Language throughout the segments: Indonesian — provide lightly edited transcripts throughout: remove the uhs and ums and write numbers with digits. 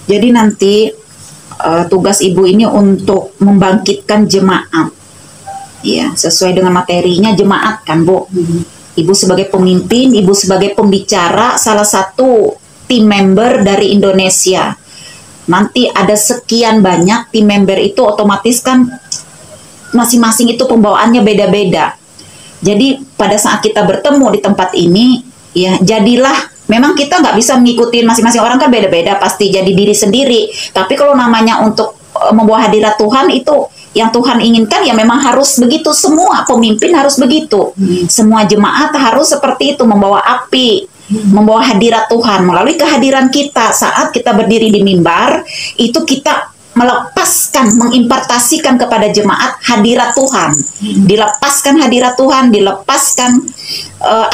Jadi nanti tugas Ibu ini untuk membangkitkan jemaat. Ya, sesuai dengan materinya jemaat kan, Bu. Ibu sebagai pemimpin, Ibu sebagai pembicara salah satu tim member dari Indonesia. Nanti ada sekian banyak tim member itu, otomatis kan masing-masing itu pembawaannya beda-beda. Jadi pada saat kita bertemu di tempat ini, ya jadilah, memang kita nggak bisa mengikuti masing-masing orang kan beda-beda, pasti jadi diri sendiri. Tapi kalau namanya untuk membawa hadirat Tuhan, itu yang Tuhan inginkan ya memang harus begitu. Semua pemimpin harus begitu. Semua jemaat harus seperti itu, membawa api, membawa hadirat Tuhan. Melalui kehadiran kita saat kita berdiri di mimbar, itu kita melepaskan, mengimpartasikan kepada jemaat hadirat Tuhan. Dilepaskan hadirat Tuhan, dilepaskan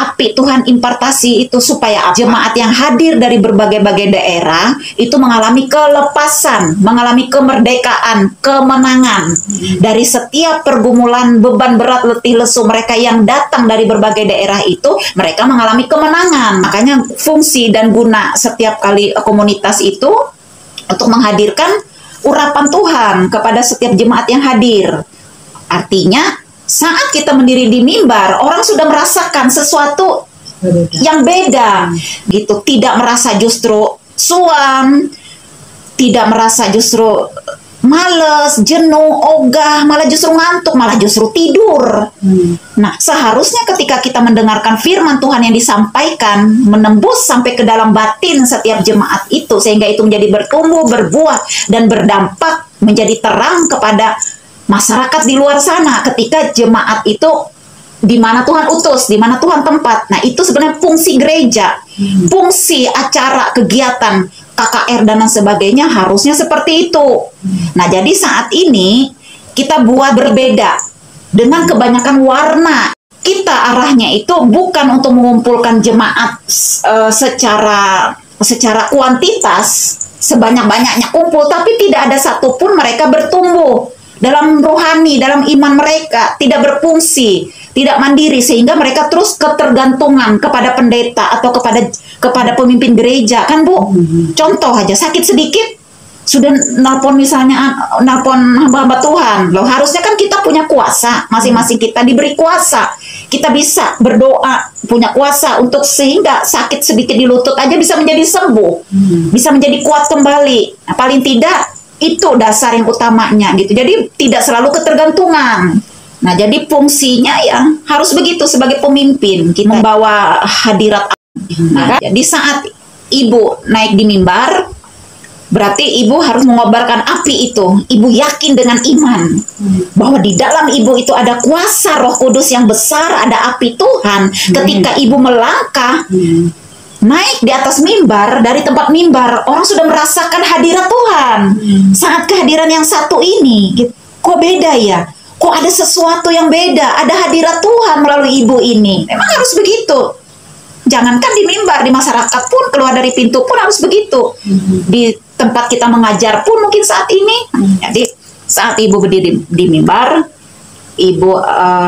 api Tuhan, impartasi itu supaya jemaat yang hadir dari berbagai-bagai daerah itu mengalami kelepasan, mengalami kemerdekaan, kemenangan dari setiap pergumulan, beban berat, letih lesu mereka yang datang dari berbagai daerah itu, mereka mengalami kemenangan. Makanya fungsi dan guna setiap kali komunitas itu untuk menghadirkan urapan Tuhan kepada setiap jemaat yang hadir. Artinya saat kita berdiri di mimbar, orang sudah merasakan sesuatu yang beda gitu, tidak merasa justru suam, tidak merasa justru males, jenuh, ogah, malah justru ngantuk, malah justru tidur. Nah, seharusnya ketika kita mendengarkan firman Tuhan yang disampaikan, menembus sampai ke dalam batin setiap jemaat itu, sehingga itu menjadi bertumbuh, berbuah, dan berdampak menjadi terang kepada masyarakat di luar sana ketika jemaat itu di mana Tuhan utus, di mana Tuhan tempat. Nah, itu sebenarnya fungsi gereja, fungsi acara, kegiatan, KKR dan sebagainya harusnya seperti itu. Nah, jadi saat ini kita buat berbeda dengan kebanyakan warna. Kita arahnya itu bukan untuk mengumpulkan jemaat secara kuantitas sebanyak-banyaknya kumpul, tapi tidak ada satupun mereka bertumbuh dalam rohani, dalam iman mereka, tidak berfungsi, tidak mandiri, sehingga mereka terus ketergantungan kepada pendeta atau kepada pemimpin gereja, kan Bu? Contoh aja, sakit sedikit sudah nelpon, misalnya nelpon hamba-hamba Tuhan. Loh, harusnya kan kita punya kuasa, masing-masing kita diberi kuasa, kita bisa berdoa, punya kuasa untuk sehingga sakit sedikit di lutut aja bisa menjadi sembuh, bisa menjadi kuat kembali. Nah, paling tidak itu dasar yang utamanya gitu. Jadi tidak selalu ketergantungan. Nah, jadi fungsinya ya harus begitu sebagai pemimpin, kita membawa hadirat. Nah, jadi saat Ibu naik di mimbar, berarti Ibu harus mengobarkan api itu. Ibu yakin dengan iman bahwa di dalam Ibu itu ada kuasa Roh Kudus yang besar, ada api Tuhan. Ketika Ibu melangkah naik di atas mimbar, dari tempat mimbar, orang sudah merasakan hadirat Tuhan. Saat kehadiran yang satu ini, kok beda ya? Kok ada sesuatu yang beda? Ada hadirat Tuhan melalui Ibu ini. Memang harus begitu. Jangankan di mimbar, di masyarakat pun, keluar dari pintu pun harus begitu. Di tempat kita mengajar pun mungkin saat ini. Jadi saat Ibu berdiri di mimbar, Ibu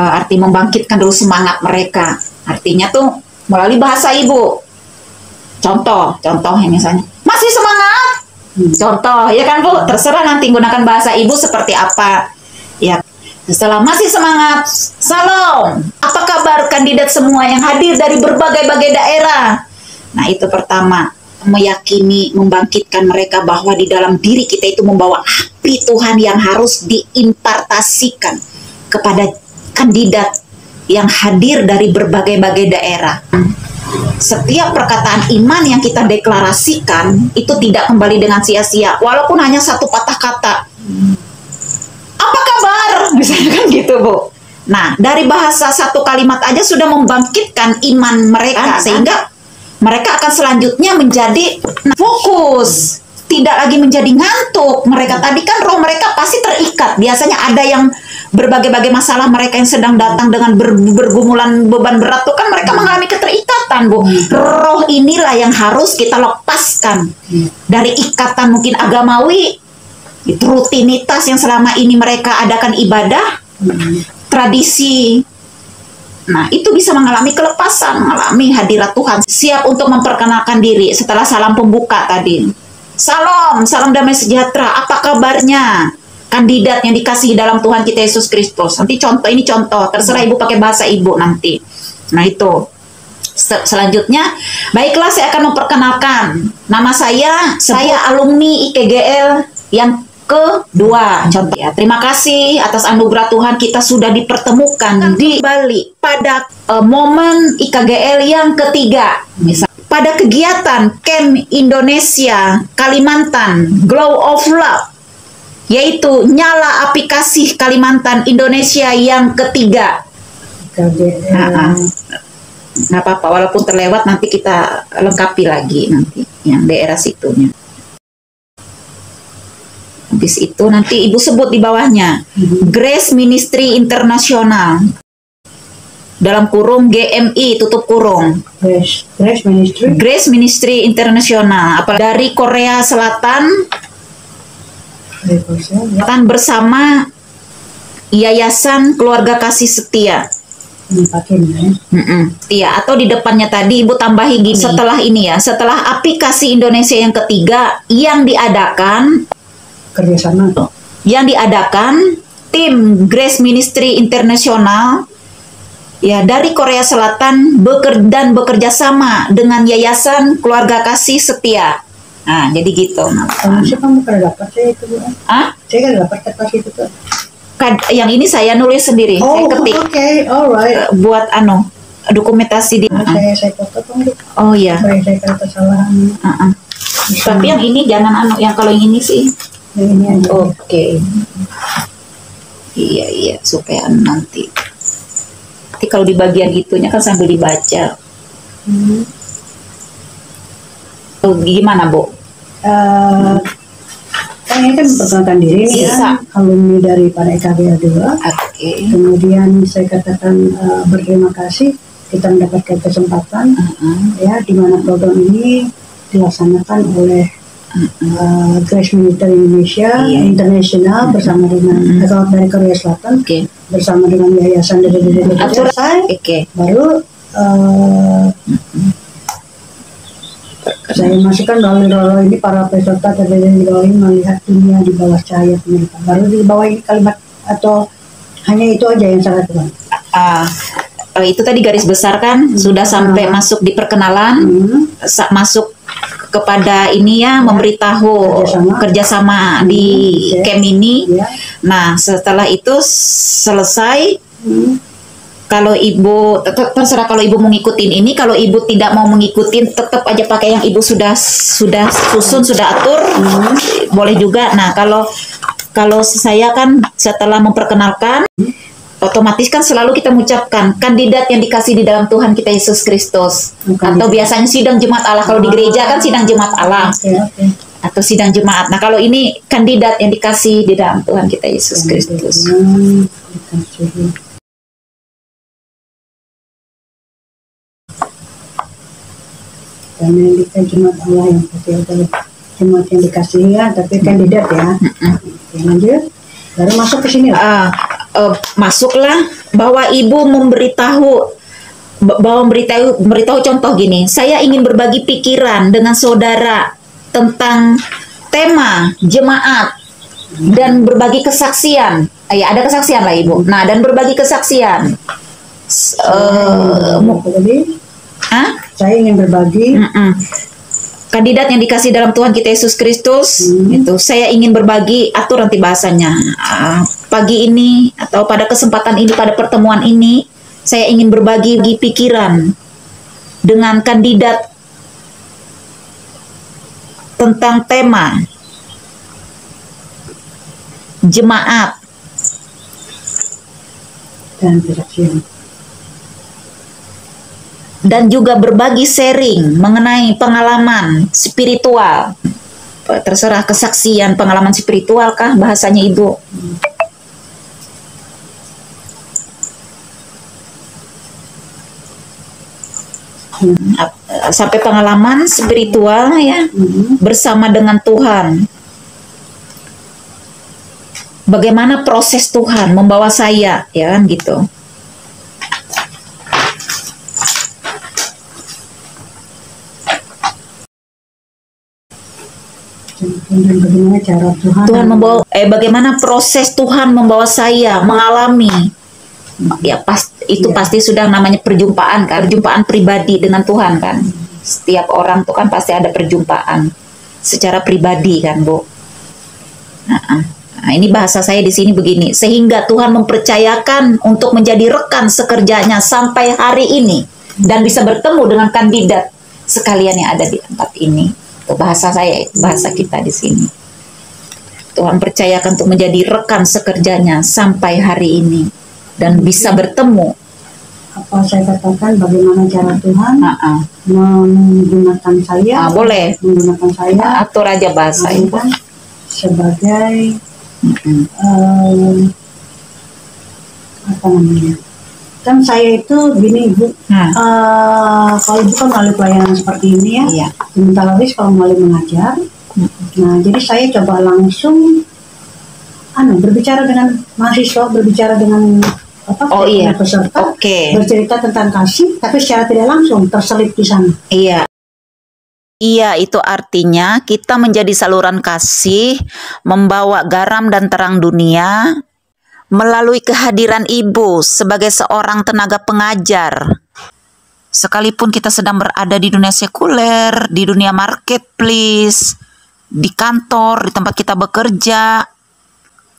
arti membangkitkan dulu semangat mereka. Artinya tuh melalui bahasa Ibu. Contoh yang misalnya, masih semangat? Contoh, ya kan Bu? Terserah nanti gunakan bahasa Ibu seperti apa. Ya, setelah masih semangat, salam. Apa kabar kandidat semua yang hadir dari berbagai-bagai daerah? Nah, itu pertama, meyakini, membangkitkan mereka bahwa di dalam diri kita itu membawa api Tuhan yang harus diimpartasikan kepada kandidat yang hadir dari berbagai-bagai daerah. Setiap perkataan iman yang kita deklarasikan itu tidak kembali dengan sia-sia, walaupun hanya satu patah kata. Apa kabar? Misalnya kan gitu Bu. Nah, dari bahasa satu kalimat aja sudah membangkitkan iman mereka, sehingga mereka akan selanjutnya menjadi fokus, tidak lagi menjadi ngantuk. Mereka tadi kan roh mereka pasti terikat. Biasanya ada yang berbagai-bagai masalah, mereka yang sedang datang dengan bergumulan beban berat tuh kan mereka mengalami keterikatan Bu. Roh inilah yang harus kita lepaskan dari ikatan mungkin agamawi, rutinitas yang selama ini mereka adakan ibadah, tradisi. Nah, itu bisa mengalami kelepasan, mengalami hadirat Tuhan, siap untuk memperkenalkan diri setelah salam pembuka tadi. Salam, salam damai sejahtera. Apa kabarnya? Kandidat yang dikasihi dalam Tuhan kita Yesus Kristus. Nanti contoh, ini contoh. Terserah ibu pakai bahasa ibu nanti. Nah itu. Selanjutnya, baiklah saya akan memperkenalkan. Nama saya alumni IKGL yang kedua. Contoh ya. Terima kasih atas anugerah Tuhan kita sudah dipertemukan di Bali pada momen IKGL yang ketiga. Misalnya pada kegiatan Camp Indonesia Kalimantan Glow of Love, yaitu Nyala Api Kasih Kalimantan Indonesia yang ketiga. Nggak apa-apa, walaupun terlewat nanti kita lengkapi lagi nanti yang daerah situnya. Habis itu nanti ibu sebut di bawahnya Grace Ministry Internasional, dalam kurung GMI tutup kurung. Grace Ministry Internasional, apa dari Korea Selatan, bersama Yayasan Keluarga Kasih Setia. Iya, atau di depannya tadi ibu tambahi gini. Setelah ini ya, setelah Api Kasih Indonesia yang ketiga yang diadakan kerjasama, tim Grace Ministry Internasional ya dari Korea Selatan bekerja sama dengan Yayasan Keluarga Kasih Setia. Nah, jadi gitu. Kamu pernah dapat saya itu, Bu? Saya kan dapat kertas itu tuh. Yang ini saya nulis sendiri, saya ketik. Alright. Buat dokumentasi di. Saya foto dong. Oh iya. Saya kata kesalahan. Tapi yang ini jangan yang kalau yang ini sih. Yang ini aja. Oke. Iya supaya nanti kalau di bagian itunya kan sambil dibaca. Gimana, Bu? Kan ini kan memperkenalkan diri nih ya, alumni dari pada IKGL 2. Kemudian saya katakan berterima kasih kita mendapatkan kesempatan ya di mana program ini dilaksanakan oleh Grace Ministry Indonesia Internasional bersama dengan dari Korea Selatan, bersama dengan yayasan dari baru saya masukkan melalui ini para peserta terdiri di bawah ini melihat dunia di bawah cahaya penyelidikan. Baru di bawah ini kalimat atau hanya itu aja yang sangat Tuhan. Itu tadi garis besar kan sudah sampai masuk di perkenalan, masuk kepada ini ya, memberitahu kerjasama di camp ini. Nah setelah itu selesai. Kalau ibu terserah, kalau ibu mau ngikutin ini, kalau ibu tidak mau mengikutin tetap aja pakai yang ibu sudah susun, sudah atur, boleh juga. Nah kalau saya kan setelah memperkenalkan, otomatis kan selalu kita mengucapkan kandidat yang dikasih di dalam Tuhan kita Yesus Kristus, atau biasanya sidang jemaat Allah. Kalau di gereja kan sidang jemaat Allah atau sidang jemaat. Nah kalau ini kandidat yang dikasih di dalam Tuhan kita Yesus Kristus. Karena kita jemaat Allah yang pasti adalah jemaat yang dikasih ya, tapi kandidat ya. Lanjut, baru masuk ke sini. Masuklah bahwa ibu memberitahu contoh gini. Saya ingin berbagi pikiran dengan saudara tentang tema jemaat dan berbagi kesaksian. Ya ada kesaksian lah ibu. Nah dan berbagi kesaksian. Saya ingin berbagi. Kandidat yang dikasih dalam Tuhan kita Yesus Kristus, itu saya ingin berbagi, atur nanti bahasanya. Pagi ini atau pada kesempatan ini, pada pertemuan ini, saya ingin berbagi pikiran dengan kandidat tentang tema jemaat dan kesaksian. Dan juga berbagi sharing mengenai pengalaman spiritual. Terserah kesaksian, pengalaman spiritual kah bahasanya ibu? Sampai pengalaman spiritual ya, bersama dengan Tuhan. Bagaimana proses Tuhan membawa saya, ya kan gitu. Dan bagaimana cara Tuhan membawa, bagaimana proses Tuhan membawa saya mengalami, ya pasti sudah namanya perjumpaan kan, perjumpaan pribadi dengan Tuhan kan. Setiap orang tuh kan pasti ada perjumpaan secara pribadi kan, Bu. Nah, ini bahasa saya di sini begini, sehingga Tuhan mempercayakan untuk menjadi rekan sekerjanya sampai hari ini dan bisa bertemu dengan kandidat sekalian yang ada di tempat ini. Itu bahasa saya, bahasa kita di sini. Tuhan percayakan untuk menjadi rekan sekerjanya sampai hari ini dan bisa bertemu. Apa saya katakan bagaimana cara Tuhan menggunakan saya? Boleh. Menggunakan saya. Atur aja bahasa itu. Sebagai apa namanya? Kan saya itu gini Ibu, kalau Ibu kan melalui pelayanan seperti ini ya, sementara kalau melalui mengajar, nah jadi saya coba langsung berbicara dengan mahasiswa, berbicara dengan peserta, bercerita tentang kasih, tapi secara tidak langsung terselip di sana. Iya, itu artinya kita menjadi saluran kasih, membawa garam dan terang dunia melalui kehadiran Ibu sebagai seorang tenaga pengajar. Sekalipun kita sedang berada di dunia sekuler, di dunia marketplace, di kantor, di tempat kita bekerja,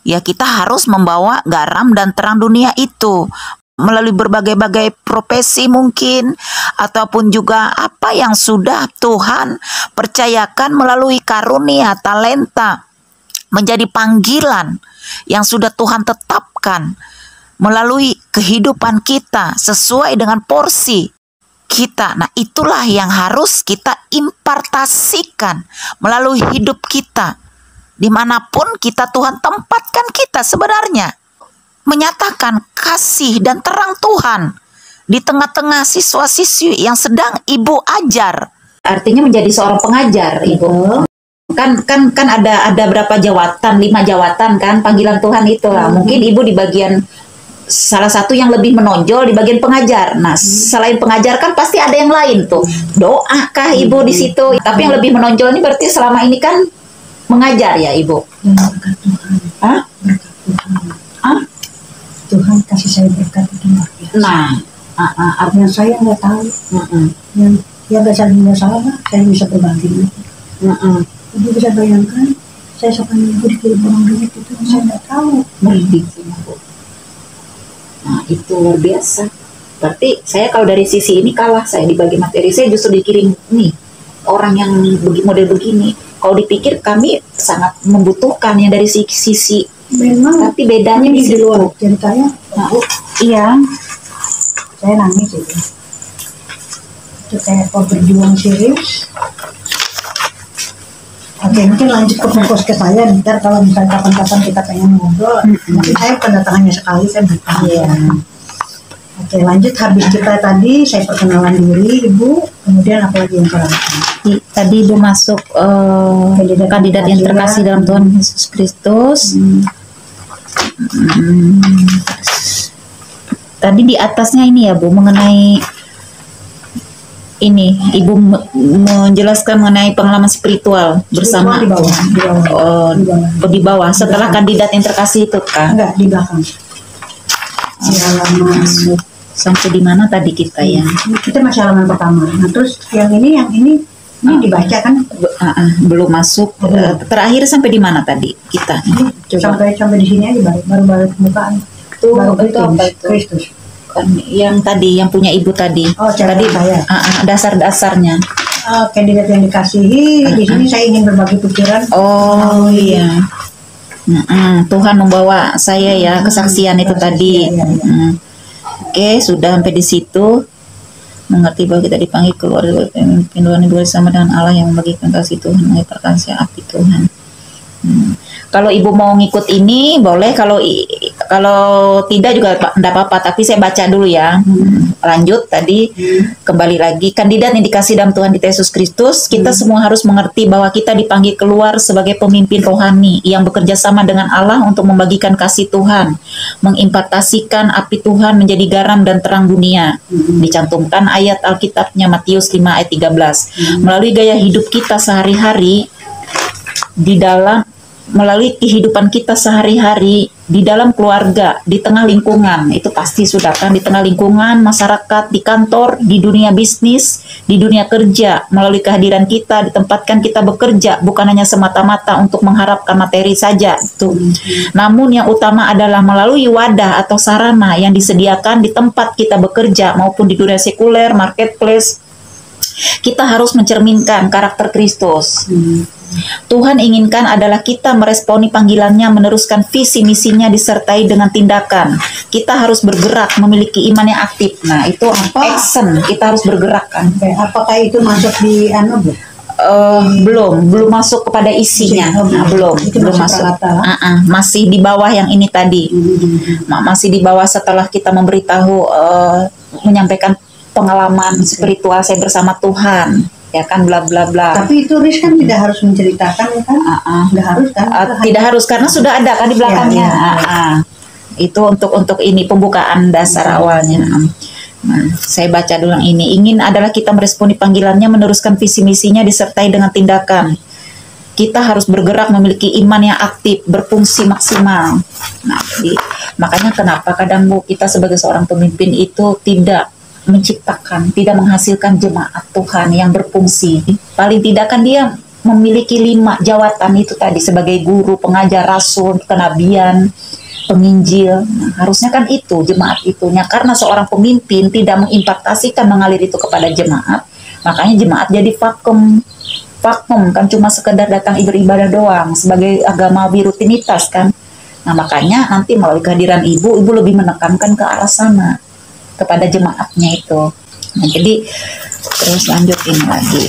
ya kita harus membawa garam dan terang dunia itu melalui berbagai-bagai profesi mungkin, ataupun juga apa yang sudah Tuhan percayakan melalui karunia, talenta, menjadi panggilan yang sudah Tuhan tetapkan melalui kehidupan kita sesuai dengan porsi kita. Nah, itulah yang harus kita impartasikan melalui hidup kita. Dimanapun kita, Tuhan tempatkan kita sebenarnya. Menyatakan kasih dan terang Tuhan di tengah-tengah siswa-siswi yang sedang Ibu ajar. Artinya menjadi seorang pengajar, Ibu. Kan ada berapa jawatan, 5 jawatan kan panggilan Tuhan itu lah. Mungkin Ibu di bagian salah satu yang lebih menonjol di bagian pengajar. Nah, selain pengajar kan pasti ada yang lain tuh. Doakah Ibu di situ? Tapi yang lebih menonjol ini berarti selama ini kan mengajar ya, Ibu. Berkat Tuhan. Tuhan kasih saya berkat itu luar biasa. Nah, artinya saya nggak tahu. Yang nggak salah, saya bisa berbagi. Ibu bisa bayangkan, saya seakan Ibu dikirim orang duit itu, saya nggak tahu. Nah, itu luar biasa. Berarti saya kalau dari sisi ini kalah saya di bagi materi. Saya justru dikirim nih orang yang model begini. Kalau dipikir kami sangat membutuhkan yang dari sisi memang, tapi bedanya di luar ceritanya. Iya, saya nangis itu. Itu kayak berjuang serius. Oke, mungkin lanjut ke fokus ke saya. Ntar kalau misalnya kapan-kapan kita pengen ngobrol, nanti saya kedatangannya sekali, saya bertanya. Oke, lanjut. Habis kita tadi, saya perkenalan diri, Ibu. Kemudian apa lagi yang terlalu? Tadi Ibu masuk kandidat yang terkasih dalam Tuhan Yesus Kristus. Tadi di atasnya ini ya Bu, mengenai ini Ibu menjelaskan mengenai pengalaman spiritual bersama di bawah setelah kandidat yang terkasih itu kan? Enggak, di belakang. Masuk sampai di mana tadi kita ya? Kita masih halaman pertama. Nah, terus yang ini dibaca kan? Belum masuk. Terakhir sampai di mana tadi kita? Sampai di sini aja baru pembukaan. Itu apa itu? Kristus. Yang tadi, yang punya Ibu tadi. Tadi saya. Dasar-dasarnya. Kandidat yang dikasihi. Di sini saya ingin berbagi pikiran. Iya. Tuhan membawa saya ya kesaksian itu tadi. Oke, sudah sampai di situ. Mengerti bahwa kita dipanggil keluar dari pemimpin Tuhan bersama dengan Allah yang membagikan kasih Tuhan, mengibarkan api Tuhan. Kalau Ibu mau ngikut ini boleh, kalau tidak juga tidak apa-apa, tapi saya baca dulu ya. Lanjut tadi, kembali lagi, kandidat yang dikasih dalam Tuhan kita Yesus Kristus, kita semua harus mengerti bahwa kita dipanggil keluar sebagai pemimpin rohani yang bekerja sama dengan Allah untuk membagikan kasih Tuhan, mengimpartasikan api Tuhan menjadi garam dan terang dunia. Dicantumkan ayat Alkitabnya Matius 5 ayat 13. Melalui gaya hidup kita sehari-hari, di dalam melalui kehidupan kita sehari-hari, di dalam keluarga, di tengah lingkungan. Itu pasti sudah kan, di tengah lingkungan, masyarakat, di kantor, di dunia bisnis, di dunia kerja. Melalui kehadiran kita, ditempatkan kita bekerja, bukan hanya semata-mata untuk mengharapkan materi saja. Itu. Namun yang utama adalah melalui wadah atau sarana yang disediakan di tempat kita bekerja, maupun di dunia sekuler, marketplace, kita harus mencerminkan karakter Kristus. Tuhan inginkan adalah kita meresponi panggilannya, meneruskan visi misinya disertai dengan tindakan. Kita harus bergerak, memiliki iman yang aktif. Nah, itu action. Kita harus bergerak kan. Apakah itu masuk di belum masuk kepada isinya. Nah, belum masuk. Masih di bawah yang ini tadi. Masih di bawah setelah kita memberitahu, menyampaikan pengalaman spiritual saya bersama Tuhan, ya kan, bla bla bla. Tapi itu Riz kan tidak harus menceritakan, ya kan? Nggak harus kan? Tidak harus, karena sudah ada kan di belakangnya. Itu untuk ini pembukaan dasar awalnya. Nah, saya baca dulu yang ini. Ingin adalah kita meresponi panggilannya, meneruskan visi misinya disertai dengan tindakan. Kita harus bergerak, memiliki iman yang aktif, berfungsi maksimal. Nah, jadi makanya kenapa kadang Bu, kita sebagai seorang pemimpin itu tidak menciptakan, tidak menghasilkan jemaat Tuhan yang berfungsi. Paling tidak kan dia memiliki 5 jawatan itu tadi, sebagai guru, pengajar, rasul, kenabian, penginjil. Nah, harusnya kan itu jemaat itunya, karena seorang pemimpin tidak mengimpartasikan, mengalir itu kepada jemaat, makanya jemaat jadi vakum kan, cuma sekedar datang beribadah doang sebagai agamawi rutinitas kan. Nah, makanya nanti melalui kehadiran ibu lebih menekankan ke arah sana, kepada jemaatnya itu. Nah, jadi terus lanjutin lagi.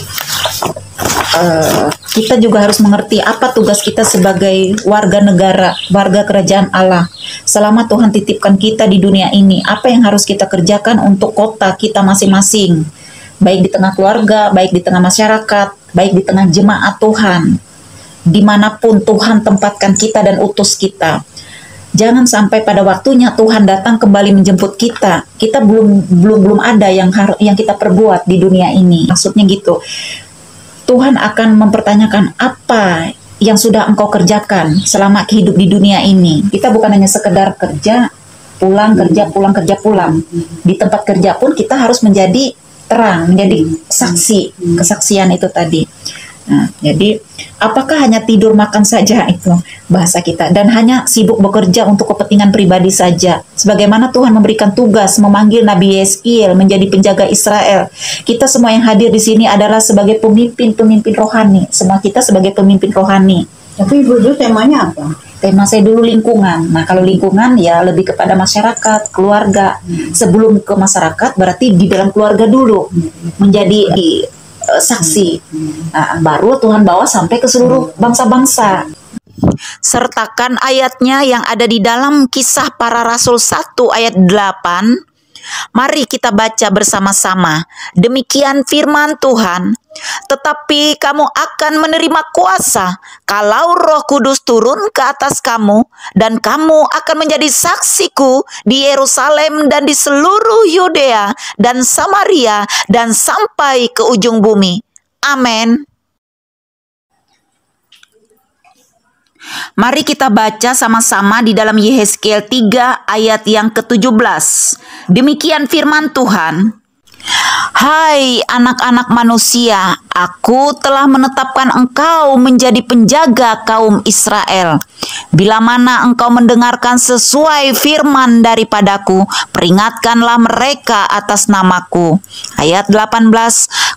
Kita juga harus mengerti apa tugas kita sebagai warga negara, warga kerajaan Allah. Selama Tuhan titipkan kita di dunia ini, apa yang harus kita kerjakan untuk kota kita masing-masing, baik di tengah keluarga, baik di tengah masyarakat, baik di tengah jemaat Tuhan, dimanapun Tuhan tempatkan kita dan utus kita. Jangan sampai pada waktunya Tuhan datang kembali menjemput kita. Kita belum ada yang kita perbuat di dunia ini. Maksudnya gitu. Tuhan akan mempertanyakan apa yang sudah engkau kerjakan selama hidup di dunia ini. Kita bukan hanya sekedar kerja, pulang. Di tempat kerja pun kita harus menjadi terang, menjadi saksi, kesaksian itu tadi. Nah, jadi apakah hanya tidur makan saja itu bahasa kita, dan hanya sibuk bekerja untuk kepentingan pribadi saja? Sebagaimana Tuhan memberikan tugas memanggil Nabi Yeskiel menjadi penjaga Israel. Kita semua yang hadir di sini adalah sebagai pemimpin rohani. Semua kita sebagai pemimpin rohani. Tapi Ibu dulu temanya apa? Tema saya dulu lingkungan. Nah, kalau lingkungan ya lebih kepada masyarakat, keluarga. Sebelum ke masyarakat berarti di dalam keluarga dulu menjadi saksi. Nah, baru Tuhan bawa sampai ke seluruh bangsa-bangsa. Sertakan ayatnya yang ada di dalam Kisah Para Rasul 1 ayat 8. Mari kita baca bersama-sama. Demikian firman Tuhan. Tetapi kamu akan menerima kuasa kalau Roh Kudus turun ke atas kamu, dan kamu akan menjadi saksiku di Yerusalem dan di seluruh Yudea dan Samaria dan sampai ke ujung bumi. Amin. Mari kita baca sama-sama di dalam Yehezkiel 3 ayat yang ke-17. Demikian firman Tuhan. Hai anak-anak manusia, aku telah menetapkan engkau menjadi penjaga kaum Israel. Bila mana engkau mendengarkan sesuai firman daripadaku, peringatkanlah mereka atas namaku. Ayat 18,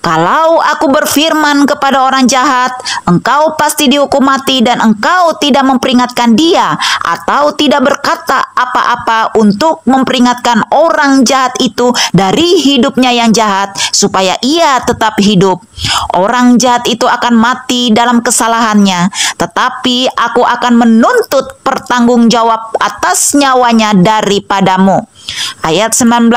kalau aku berfirman kepada orang jahat, engkau pasti dihukum mati, dan engkau tidak memperingatkan dia, atau tidak berkata apa-apa untuk memperingatkan orang jahat itu dari hidupnya yang jahat, supaya ia tetap hidup. Orang jahat itu akan mati dalam kesalahannya, tetapi aku akan menuntut pertanggungjawab atas nyawanya daripadamu. Ayat 19,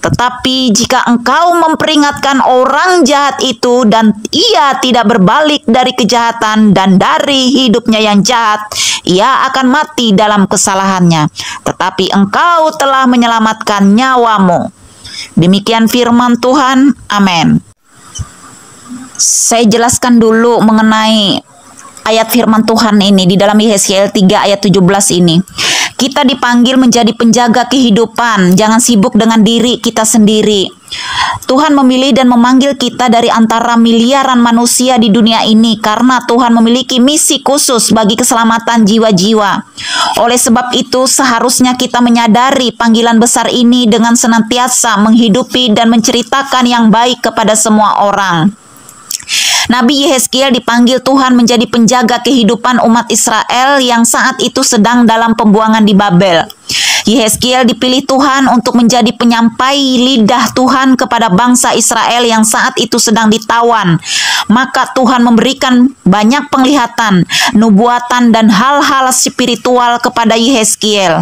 tetapi jika engkau memperingatkan orang jahat itu dan ia tidak berbalik dari kejahatan dan dari hidupnya yang jahat, ia akan mati dalam kesalahannya, tetapi engkau telah menyelamatkan nyawamu. Demikian firman Tuhan. Amin. Saya jelaskan dulu mengenai ayat firman Tuhan ini di dalam Yehezkiel 3 ayat 17 ini. Kita dipanggil menjadi penjaga kehidupan, jangan sibuk dengan diri kita sendiri. Tuhan memilih dan memanggil kita dari antara miliaran manusia di dunia ini karena Tuhan memiliki misi khusus bagi keselamatan jiwa-jiwa. Oleh sebab itu, seharusnya kita menyadari panggilan besar ini dengan senantiasa menghidupi dan menceritakan yang baik kepada semua orang. Nabi Yehezkiel dipanggil Tuhan menjadi penjaga kehidupan umat Israel yang saat itu sedang dalam pembuangan di Babel. Yehezkiel dipilih Tuhan untuk menjadi penyampai lidah Tuhan kepada bangsa Israel yang saat itu sedang ditawan. Maka Tuhan memberikan banyak penglihatan, nubuatan, dan hal-hal spiritual kepada Yehezkiel.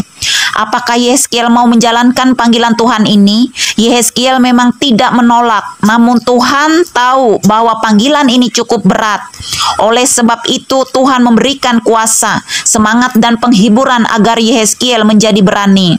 Apakah Yehezkiel mau menjalankan panggilan Tuhan ini? Yehezkiel memang tidak menolak, namun Tuhan tahu bahwa panggilan ini cukup berat. Oleh sebab itu Tuhan memberikan kuasa, semangat, dan penghiburan agar Yehezkiel menjadi berani.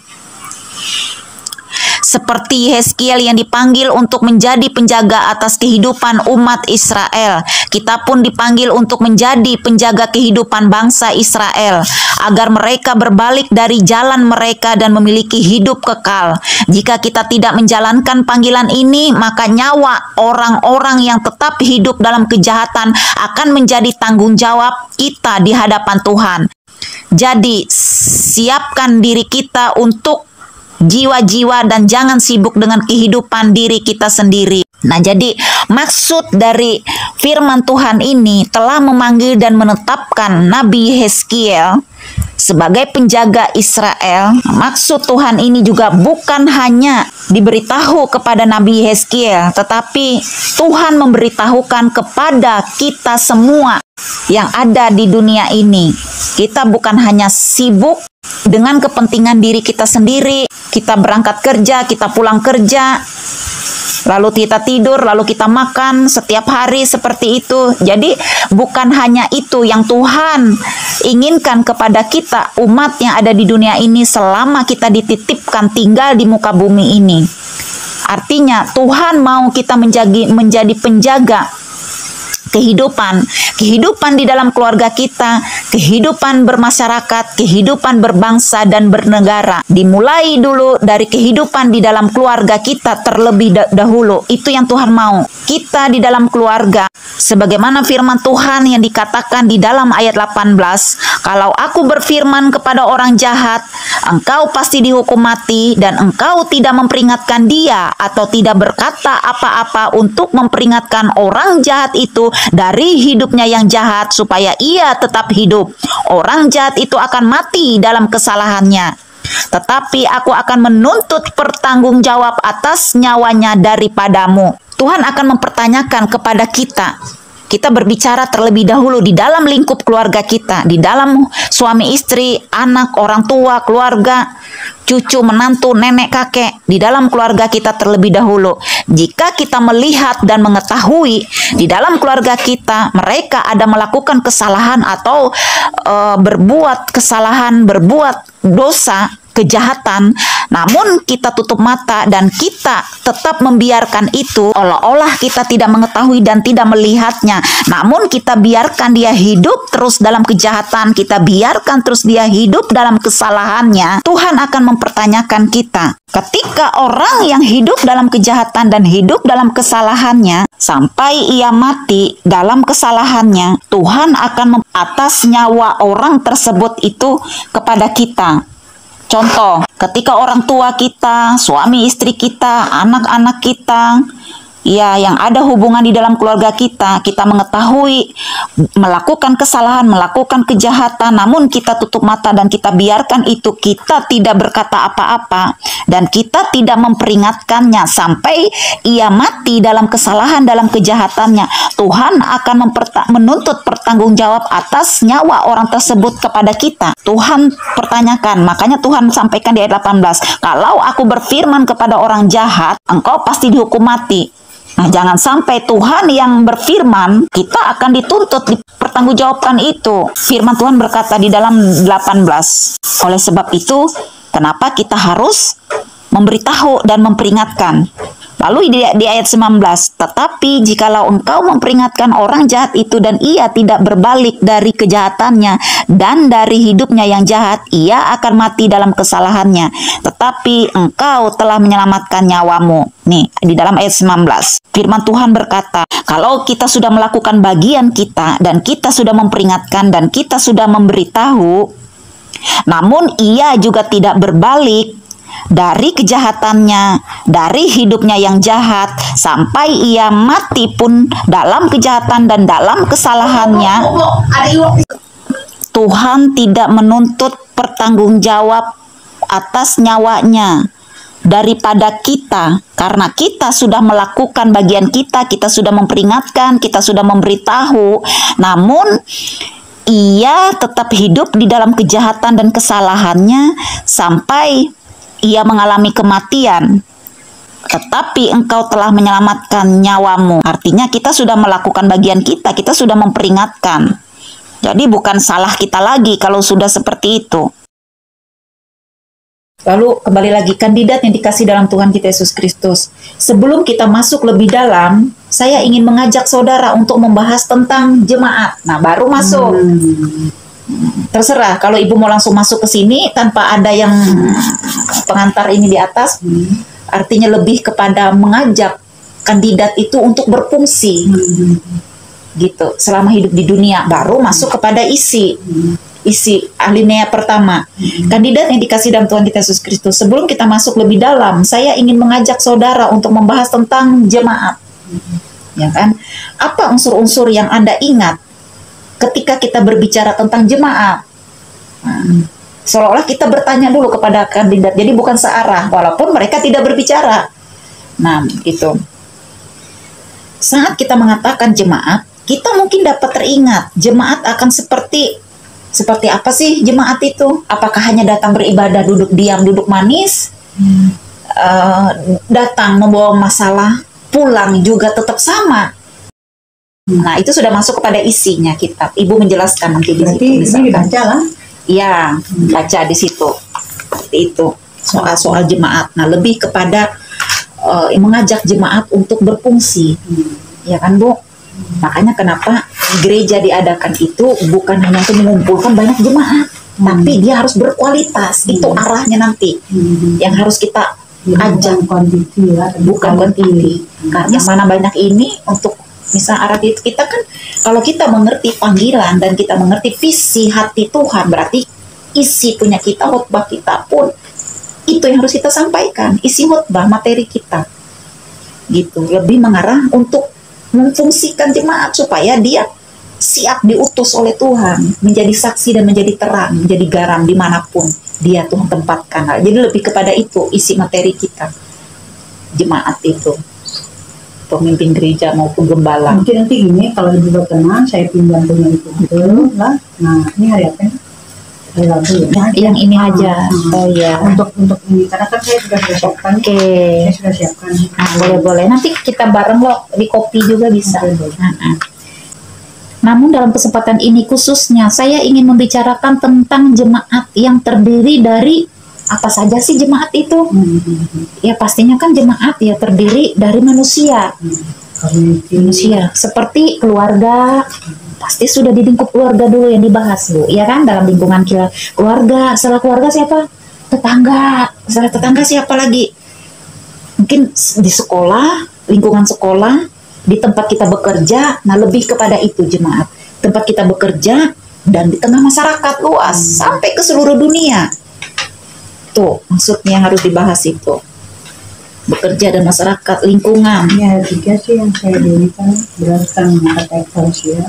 Seperti Yehezkiel yang dipanggil untuk menjadi penjaga atas kehidupan umat Israel, kita pun dipanggil untuk menjadi penjaga kehidupan bangsa Israel, agar mereka berbalik dari jalan mereka dan memiliki hidup kekal. Jika kita tidak menjalankan panggilan ini, maka nyawa orang-orang yang tetap hidup dalam kejahatan akan menjadi tanggung jawab kita di hadapan Tuhan. Jadi, siapkan diri kita untuk jiwa-jiwa dan jangan sibuk dengan kehidupan diri kita sendiri. Nah, jadi maksud dari firman Tuhan ini telah memanggil dan menetapkan Nabi Yehezkiel sebagai penjaga Israel. Maksud Tuhan ini juga bukan hanya diberitahu kepada Nabi Yehezkiel, tetapi Tuhan memberitahukan kepada kita semua yang ada di dunia ini. Kita bukan hanya sibuk dengan kepentingan diri kita sendiri. Kita berangkat kerja, kita pulang kerja, lalu kita tidur, lalu kita makan setiap hari seperti itu. Jadi bukan hanya itu yang Tuhan inginkan kepada kita, umat yang ada di dunia ini selama kita dititipkan tinggal di muka bumi ini. Artinya Tuhan mau kita menjadi penjaga kehidupan di dalam keluarga kita, kehidupan bermasyarakat, kehidupan berbangsa dan bernegara. Dimulai dulu dari kehidupan di dalam keluarga kita terlebih dahulu. Itu yang Tuhan mau. Kita di dalam keluarga, sebagaimana firman Tuhan yang dikatakan di dalam ayat 18, kalau aku berfirman kepada orang jahat, engkau pasti dihukum mati, dan engkau tidak memperingatkan dia atau tidak berkata apa-apa untuk memperingatkan orang jahat itu dari hidupnya yang jahat supaya ia tetap hidup. Orang jahat itu akan mati dalam kesalahannya, tetapi aku akan menuntut pertanggungjawab atas nyawanya daripadamu. Tuhan akan mempertanyakan kepada kita. Kita berbicara terlebih dahulu di dalam lingkup keluarga kita, di dalam suami istri, anak, orang tua, keluarga, cucu, menantu, nenek, kakek, di dalam keluarga kita terlebih dahulu. Jika kita melihat dan mengetahui di dalam keluarga kita mereka ada melakukan kesalahan atau berbuat kesalahan, berbuat dosa, kejahatan, namun kita tutup mata dan kita tetap membiarkan itu, olah-olah kita tidak mengetahui dan tidak melihatnya, namun kita biarkan dia hidup terus dalam kejahatan, kita biarkan terus dia hidup dalam kesalahannya, Tuhan akan mempertanyakan kita. Ketika orang yang hidup dalam kejahatan dan hidup dalam kesalahannya sampai ia mati dalam kesalahannya, Tuhan akan atas nyawa orang tersebut itu kepada kita. Contoh, ketika orang tua kita, suami istri kita, anak-anak kita, ya yang ada hubungan di dalam keluarga kita, kita mengetahui melakukan kesalahan, melakukan kejahatan, namun kita tutup mata dan kita biarkan itu, kita tidak berkata apa-apa dan kita tidak memperingatkannya sampai ia mati dalam kesalahan, dalam kejahatannya. Tuhan akan menuntut pertanggungjawab atas nyawa orang tersebut kepada kita. Tuhan pertanyakan, makanya Tuhan sampaikan di ayat 18, kalau aku berfirman kepada orang jahat, engkau pasti dihukum mati. Nah, jangan sampai Tuhan yang berfirman, kita akan dituntut dipertanggungjawabkan itu. Firman Tuhan berkata di dalam 18, oleh sebab itu, kenapa kita harus memberitahu dan memperingatkan. Lalu di ayat 19, tetapi jikalau engkau memperingatkan orang jahat itu dan ia tidak berbalik dari kejahatannya dan dari hidupnya yang jahat, ia akan mati dalam kesalahannya. Tetapi engkau telah menyelamatkan nyawamu. Nih, di dalam ayat 19. Firman Tuhan berkata, kalau kita sudah melakukan bagian kita dan kita sudah memperingatkan dan kita sudah memberitahu, namun ia juga tidak berbalik dari kejahatannya, dari hidupnya yang jahat, sampai ia mati pun dalam kejahatan dan dalam kesalahannya, Tuhan tidak menuntut pertanggungjawab atas nyawanya daripada kita, karena kita sudah melakukan bagian kita, kita sudah memperingatkan, kita sudah memberitahu, namun ia tetap hidup di dalam kejahatan dan kesalahannya sampai ia mengalami kematian. Tetapi engkau telah menyelamatkan nyawamu. Artinya kita sudah melakukan bagian kita, kita sudah memperingatkan. Jadi bukan salah kita lagi kalau sudah seperti itu. Lalu kembali lagi, kandidat yang dikasih dalam Tuhan kita Yesus Kristus. Sebelum kita masuk lebih dalam, saya ingin mengajak saudara untuk membahas tentang jemaat. Nah, baru masuk. Terserah, kalau ibu mau langsung masuk ke sini tanpa ada yang pengantar ini di atas, artinya lebih kepada mengajak kandidat itu untuk berfungsi, gitu, selama hidup di dunia. Baru masuk kepada isi alinea pertama. Kandidat yang dikasih dalam Tuhan kita Yesus Kristus. Sebelum kita masuk lebih dalam, saya ingin mengajak saudara untuk membahas tentang jemaat. Ya kan? Apa unsur-unsur yang Anda ingat ketika kita berbicara tentang jemaat? Seolah-olah kita bertanya dulu kepada kandidat, jadi bukan searah, walaupun mereka tidak berbicara. Nah, gitu. Saat kita mengatakan jemaat, kita mungkin dapat teringat, jemaat akan seperti apa sih jemaat itu? Apakah hanya datang beribadah, duduk diam, duduk manis? Datang membawa masalah, pulang juga tetap sama? Nah, itu sudah masuk kepada isinya kitab. Ibu menjelaskan nanti di situ. Ini dibaca lah. Iya, baca di situ. Seperti itu. Soal jemaat. Nah, lebih kepada mengajak jemaat untuk berfungsi. Ya kan, Bu? Makanya kenapa gereja diadakan itu bukan hanya untuk mengumpulkan banyak jemaat, tapi dia harus berkualitas. Itu arahnya nanti. Yang harus kita ajak. Bukan kuantiti. Karena mana banyak ini untuk misal arah itu, kita kan kalau kita mengerti panggilan dan kita mengerti visi hati Tuhan, berarti isi punya kita, khotbah kita pun itu yang harus kita sampaikan, isi khotbah, materi kita, gitu. Lebih mengarah untuk memfungsikan jemaat supaya dia siap diutus oleh Tuhan, menjadi saksi dan menjadi terang, menjadi garam dimanapun dia Tuhan tempatkan. Jadi lebih kepada itu isi materi kita, jemaat itu, pemimpin gereja maupun gembala. Mungkin nanti ini kalau ibu berkenan saya pinjam punya itu lah. Nah, ini hari apa ya? Hari Rabu ya. Yang ini aja. Oh ya. Untuk ini karena kan saya sudah siapkan. Oke. Saya sudah siapkan. Nah, boleh. Nanti kita bareng loh di kopi juga bisa. Namun dalam kesempatan ini khususnya saya ingin membicarakan tentang jemaat yang terdiri dari apa saja sih jemaat itu? Ya pastinya kan jemaat ya terdiri dari manusia. Manusia seperti keluarga, pasti sudah di lingkup keluarga dulu yang dibahas, Bu. Ya kan, dalam lingkungan keluarga. Setelah keluarga siapa? Tetangga. Setelah tetangga siapa lagi? Mungkin di sekolah, lingkungan sekolah, di tempat kita bekerja. Nah, lebih kepada itu jemaat. Tempat kita bekerja dan di tengah masyarakat luas sampai ke seluruh dunia. Tuh, maksudnya yang harus dibahas itu. Bekerja dan masyarakat, lingkungan. Ya, tiga sih yang saya dirikan berdasarkan kata eklesia.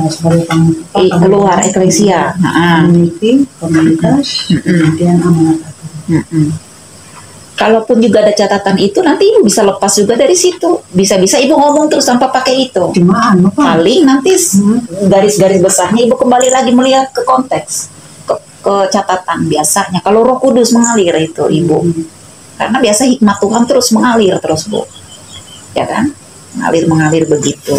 Sebagai keluar eklesia. Community, komunitas, kemudian amanat. Kalaupun juga ada catatan itu, nanti ibu bisa lepas juga dari situ. Bisa-bisa ibu ngomong terus tanpa pakai itu. Paling nanti garis-garis besarnya ibu kembali lagi melihat ke konteks. Ke catatan biasanya kalau Roh Kudus mengalir itu ibu, karena biasa hikmat Tuhan terus mengalir terus, Bu, ya kan, mengalir begitu.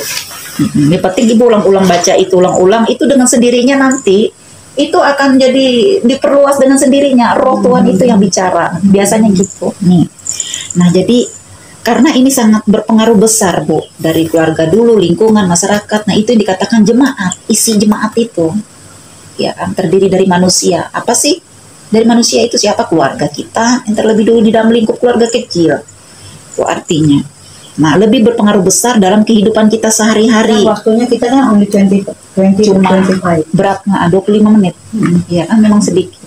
Ini penting ibu ulang-ulang baca itu, ulang-ulang itu dengan sendirinya nanti itu akan jadi diperluas dengan sendirinya. Roh Tuhan itu yang bicara, biasanya gitu nih. Nah, jadi karena ini sangat berpengaruh besar, Bu, dari keluarga dulu, lingkungan, masyarakat. Nah, itu yang dikatakan jemaat. Isi jemaat itu ya kan terdiri dari manusia. Apa sih dari manusia itu? Siapa? Keluarga kita yang terlebih dulu di dalam lingkup keluarga kecil. Itu artinya. Nah, lebih berpengaruh besar dalam kehidupan kita sehari-hari. Nah, waktunya kita kan only 20 cuma 25. berat 25 menit. Ya kan memang sedikit.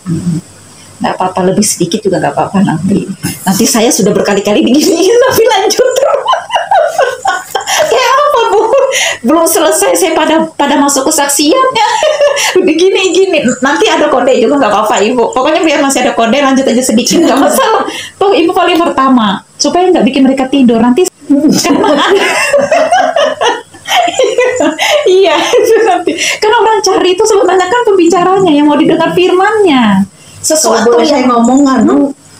Nggak apa-apa, lebih sedikit juga nggak apa-apa nanti. Nanti saya sudah berkali-kali begini, tapi lanjut terus. Kayak apa, Bu? Belum selesai saya pada masuk kesaksiannya. Begini. Nanti ada kode juga nggak apa-apa, Ibu. Pokoknya biar masih ada kode, lanjut aja sedikit nggak masalah. Tuh Ibu paling pertama supaya nggak bikin mereka tidur nanti. Iya, itu nanti. Karena orang cari itu sebenarnya kan pembicaranya yang mau didengar firmannya. Sesuatu yang saya ngomong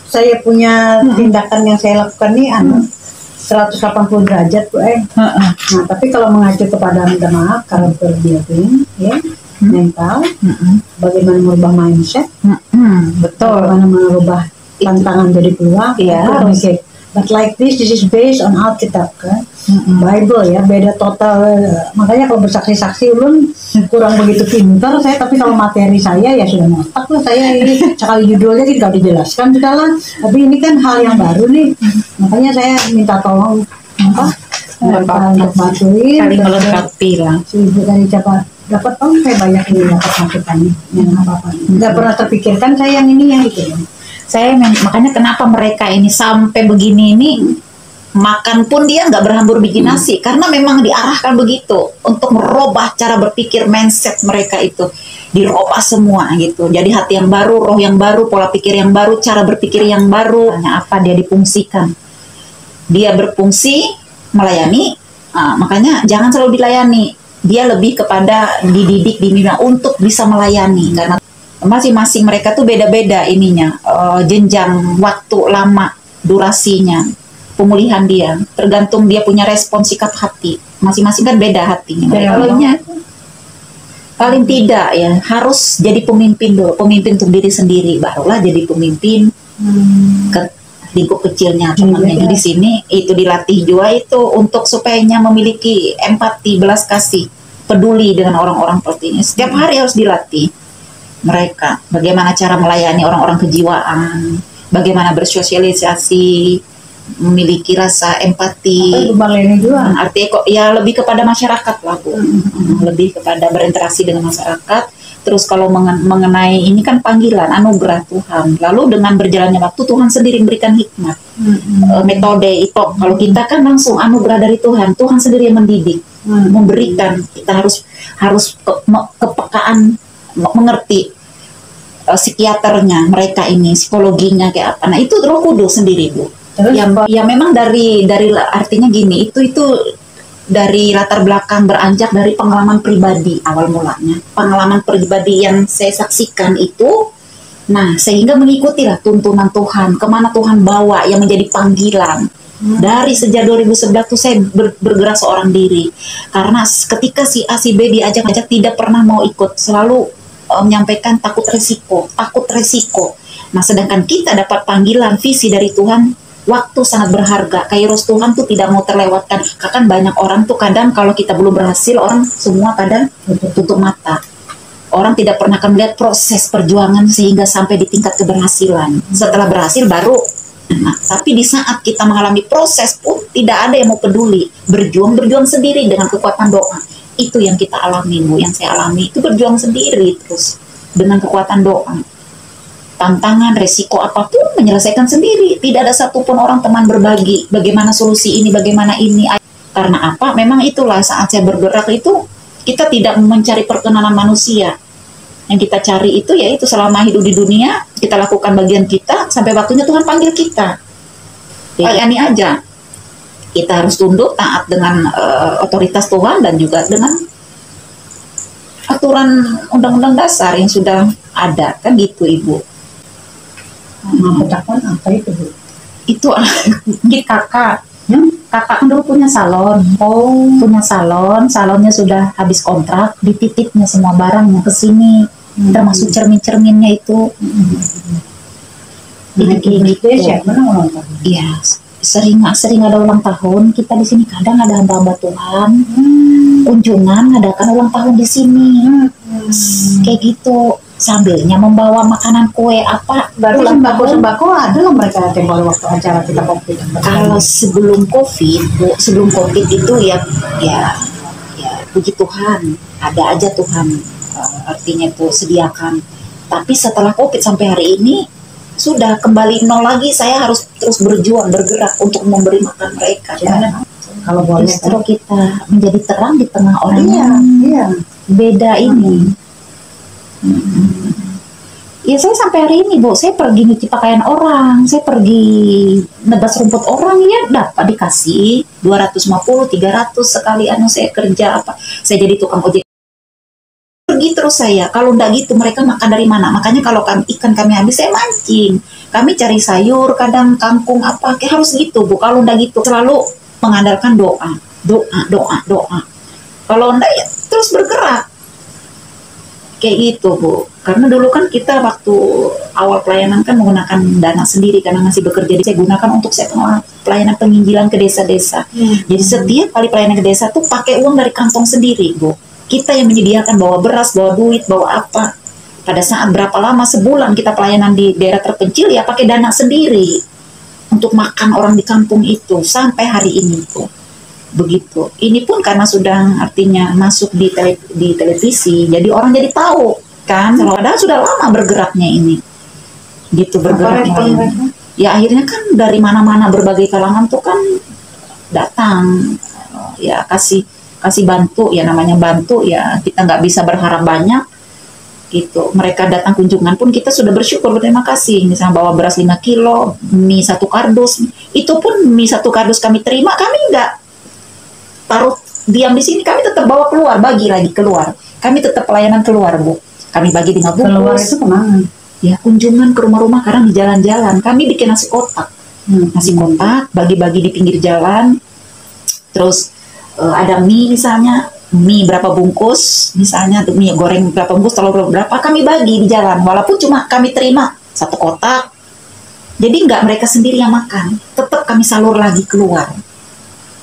saya punya tindakan yang saya lakukan nih 180 derajat, Bu. Nah, tapi kalau mengacu kepada minta maaf, karakter building, ya, mental, bagaimana merubah mindset, betul, bagaimana merubah tantangan jadi peluang, harus. But like this is based on Alkitab kan, Bible ya, beda total. Makanya kalau bersaksi-saksi ulun kurang begitu pintar saya, tapi kalau materi saya ya sudah ngotak lah saya ini sekali judulnya gitu kalau dijelaskan segala. Tapi ini kan hal yang baru nih, makanya saya minta tolong untuk bantuin. Saling melengkapi lah. Ibu dari siapa dapat saya banyak ini dapat masukannya yang apa-apa. Nggak pernah terpikirkan saya yang ini yang itu. Saya makanya kenapa mereka ini sampai begini ini, makan pun dia nggak berhambur biji nasi, karena memang diarahkan begitu untuk merubah cara berpikir, mindset mereka itu dirubah semua gitu. Jadi hati yang baru, roh yang baru, pola pikir yang baru, cara berpikir yang baru. Hanya apa dia difungsikan? Dia berfungsi melayani, makanya jangan selalu dilayani. Dia lebih kepada dididik, dibina untuk bisa melayani, karena masing-masing mereka tuh beda-beda ininya, jenjang waktu lama durasinya pemulihan dia, tergantung dia punya respon sikap hati masing-masing kan beda hatinya. Kalaunya paling tidak ya harus jadi pemimpin dulu, pemimpin untuk diri sendiri, barulah jadi pemimpin ke lingkup kecilnya temannya. Jadi di sini itu dilatih juga itu untuk supaya memiliki empati, belas kasih, peduli dengan orang-orang seperti ini. Setiap hari harus dilatih mereka bagaimana cara melayani orang-orang kejiwaan, bagaimana bersosialisasi, memiliki rasa empati. Artinya kok ya lebih kepada masyarakat lah, Bu. Lebih kepada berinteraksi dengan masyarakat. Terus kalau mengenai ini kan panggilan, anugerah Tuhan. Lalu dengan berjalannya waktu Tuhan sendiri memberikan hikmat, metode itu. Kalau kita kan langsung anugerah dari Tuhan, Tuhan sendiri yang mendidik, memberikan. Kita harus kepekaan, mengerti psikiaternya mereka ini, psikologinya kayak apa. Nah itu Roh Kudus sendiri, Bu. Ya memang dari artinya gini, itu dari latar belakang beranjak dari pengalaman pribadi awal mulanya. Pengalaman pribadi yang saya saksikan itu, nah sehingga mengikutilah tuntunan Tuhan, kemana Tuhan bawa yang menjadi panggilan. Dari sejak 2011 tuh saya bergerak seorang diri. Karena ketika si A, si B diajak tidak pernah mau ikut, selalu menyampaikan takut resiko. Nah sedangkan kita dapat panggilan visi dari Tuhan, waktu sangat berharga. Kairos Tuhan tuh tidak mau terlewatkan. Kan banyak orang tuh kadang kalau kita belum berhasil, orang semua kadang tutup mata. Orang tidak pernah akan melihat proses perjuangan sehingga sampai di tingkat keberhasilan. Setelah berhasil baru. Nah, tapi di saat kita mengalami proses pun tidak ada yang mau peduli. Berjuang sendiri dengan kekuatan doa. Itu yang kita alami, Bu, yang saya alami itu berjuang sendiri terus dengan kekuatan doa. Tantangan, resiko apapun menyelesaikan sendiri. Tidak ada satupun orang teman berbagi bagaimana solusi ini, bagaimana ini. Karena apa? Memang itulah saat saya bergerak itu kita tidak mencari perkenanan manusia. Yang kita cari itu yaitu selama hidup di dunia kita lakukan bagian kita sampai waktunya Tuhan panggil kita. Ini aja. Kita harus tunduk, taat dengan otoritas Tuhan dan juga dengan aturan undang-undang dasar yang sudah ada, kan gitu, Ibu. Petakon apa itu, Bu? Itu kakak. Kakak kan dulu punya salon. Punya salon. Salonnya sudah habis kontrak, dititipnya semua barangnya ke sini. termasuk cermin-cerminnya itu. Itu siapa ulang tahun? Iya, sering ada ulang tahun. Kita di sini kadang ada hamba-hamba Tuhan kunjungan ngadakan ulang tahun di sini. Kayak gitu, sambilnya membawa makanan kue apa. Baru sembako ada lah mereka tempat waktu acara kita COVID. Kalau sebelum COVID itu ya puji Tuhan, ada aja Tuhan artinya itu sediakan. Tapi setelah COVID sampai hari ini sudah kembali nol lagi. Saya harus terus berjuang, bergerak untuk memberi makan mereka. Kalau boleh justru kita menjadi terang di tengah orang yang beda ini. Ya saya sampai hari ini Bu, saya pergi nyuci pakaian orang, saya pergi nebas rumput orang, ya dapat dikasih 250, 300 sekali saya kerja apa. Saya jadi tukang ojek. Pergi terus saya, kalau enggak gitu mereka makan dari mana? Makanya kalau ikan kami habis, saya mancing. Kami cari sayur, kadang kangkung apa, kayak harus gitu Bu. Kalau enggak gitu, selalu mengandalkan doa. Kalau enggak ya terus bergerak. Kayak gitu Bu. Karena dulu kan kita waktu awal pelayanan kan menggunakan dana sendiri karena masih bekerja. Saya gunakan untuk pelayanan penginjilan ke desa-desa. Jadi setiap kali pelayanan ke desa tuh pakai uang dari kantong sendiri Bu. Kita yang menyediakan bawa beras, bawa duit, bawa apa. Pada saat berapa lama sebulan kita pelayanan di daerah terpencil ya pakai dana sendiri untuk makan orang di kampung itu sampai hari ini Bu. Begitu. Ini pun karena sudah artinya masuk di televisi, jadi orang jadi tahu kan. Padahal sudah lama bergeraknya ini. Gitu bergeraknya. Ya akhirnya kan dari mana-mana berbagai kalangan tuh kan datang ya kasih bantu, ya namanya bantu ya, kita nggak bisa berharap banyak gitu. Mereka datang kunjungan pun kita sudah bersyukur, berterima kasih. Misalnya bawa beras 5 kilo, mie 1 kardus, itu pun mie 1 kardus kami terima, kami nggak taruh diam di sini, kami tetap bawa keluar, bagi lagi keluar. Kami tetap pelayanan keluar Bu, kami bagi 5 bungkus. Keluar itu kemana? Ya kunjungan ke rumah-rumah, kadang di jalan-jalan. Kami bikin nasi kotak, nasi kotak bagi-bagi di pinggir jalan. Terus ada mie misalnya, mie berapa bungkus, misalnya mie goreng berapa bungkus, telur berapa, kami bagi di jalan, walaupun cuma kami terima 1 kotak. Jadi nggak mereka sendiri yang makan, tetap kami salur lagi keluar.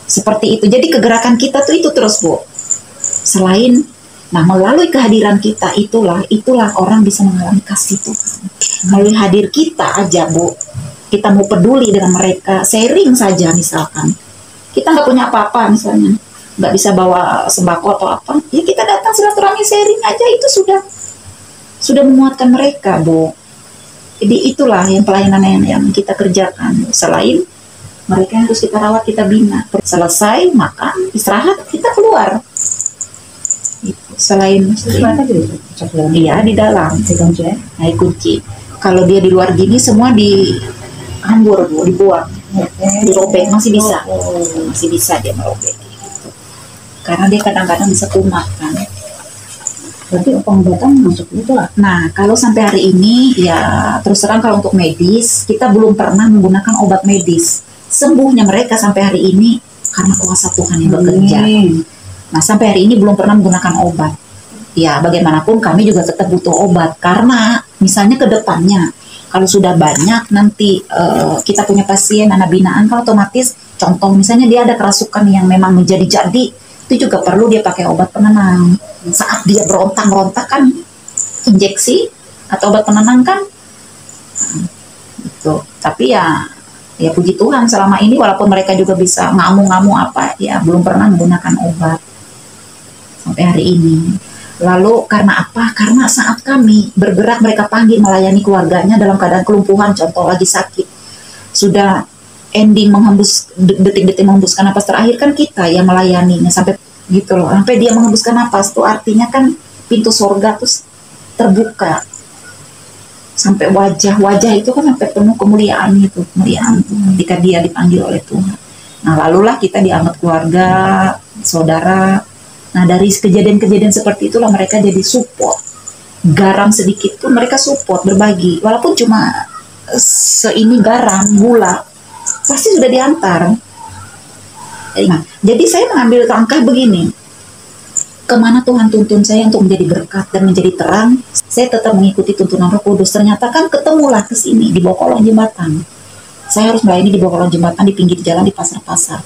Seperti itu. Jadi kegerakan kita tuh itu terus Bu. Selain, melalui kehadiran kita itulah orang bisa mengalami kasih Tuhan. Melalui hadir kita aja Bu, kita mau peduli dengan mereka, sharing saja misalkan. Kita nggak punya apa-apa misalnya, nggak bisa bawa sembako atau apa, ya kita datang silaturahmi sharing aja, itu sudah memuatkan mereka Bu. Jadi itulah yang pelayanan yang kita kerjakan. Selain mereka yang harus kita rawat, kita bina. Selesai makan, istirahat, kita keluar. Selain iya di dalam, kunci. Kalau dia di luar gini semua dihambur Bu, dibuang. Dirobek masih bisa dia merobek gitu. Karena dia kadang-kadang bisa kumat kan. Berarti pengobatan masuk itu lah. Nah kalau sampai hari ini ya terus terang kalau untuk medis kita belum pernah menggunakan obat medis. Sembuhnya mereka sampai hari ini karena kuasa Tuhan yang bekerja. Nah sampai hari ini belum pernah menggunakan obat. Ya bagaimanapun kami juga tetap butuh obat karena misalnya ke depannya kalau sudah banyak nanti kita punya pasien anak binaan, kan otomatis contoh misalnya dia ada kerasukan yang memang menjadi-jadi, itu juga perlu dia pakai obat penenang. Saat dia berontak-rontak kan injeksi atau obat penenang kan gitu. Tapi ya puji Tuhan selama ini walaupun mereka juga bisa ngamuk-ngamuk apa, ya belum pernah menggunakan obat sampai hari ini. Lalu karena apa? Karena saat kami bergerak mereka panggil melayani keluarganya dalam keadaan kelumpuhan, contoh lagi sakit, sudah ending detik-detik menghembuskan napas terakhir kan kita yang melayaninya sampai gitu loh, sampai dia menghembuskan napas tuh artinya kan pintu sorga terus terbuka sampai wajah itu kan sampai penuh kemuliaan ketika dia dipanggil oleh Tuhan. Nah lalulah kita dianggap keluarga, saudara. Nah dari kejadian-kejadian seperti itulah mereka jadi support. Garam sedikit pun mereka support, berbagi. Walaupun cuma seini garam, gula, pasti sudah diantar. Nah, jadi saya mengambil langkah begini. kemana Tuhan tuntun saya untuk menjadi berkat dan menjadi terang, saya tetap mengikuti tuntunan Roh Kudus. Ternyata kan ketemulah ke sini di bawah kolong jembatan. Saya harus melayani di bawah kolong jembatan, di pinggir jalan, di pasar-pasar.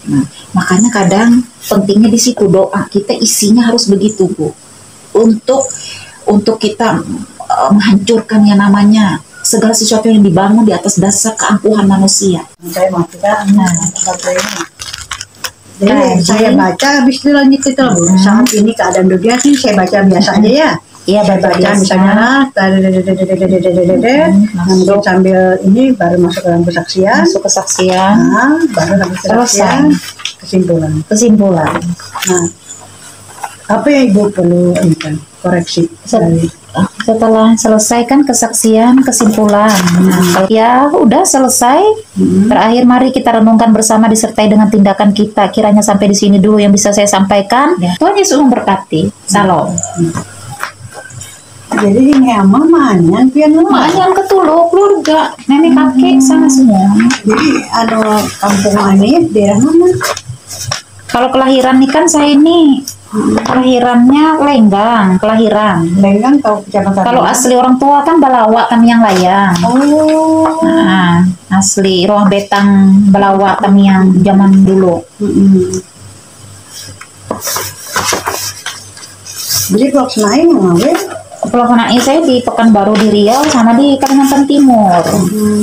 Nah, makanya kadang pentingnya di situ doa kita isinya harus begitu, Bu. Untuk kita menghancurkan yang namanya segala sesuatu yang dibangun di atas dasar keangkuhan manusia. Saya mau juga jadi saya baca habis itu lanjut itu saat ini keadaan dunia sih saya baca biasa aja ya. Iya, saya baca misalnya nanti sambil ini baru masuk ke dalam kesaksian. Nah, baru dalam kesaksian kesimpulan. Nah, apa yang Ibu perlu koreksi? Setelah selesaikan kesaksian kesimpulan, ya udah selesai. Terakhir mari kita renungkan bersama disertai dengan tindakan kita. Kiranya sampai di sini dulu yang bisa saya sampaikan. Tuhan Yesus memberkati. Salam. Jadi ini mamanya Maanyan ketulu keluarga nenek kakek sana semua. Jadi ada kampung ini daerah mana? Kalau kelahiran nih kan saya ini kelahirannya Lenggang, Lenggang tahu kecamatan. Kalau asli orang tua kan Balawa Tamiang Layang. Oh. Nah, asli Ruang Betang Balawa Tamiang zaman dulu. Jadi kalau senain ngawe? Pelaksanaan saya di Pekanbaru di Riau sama di Kalimantan Timur.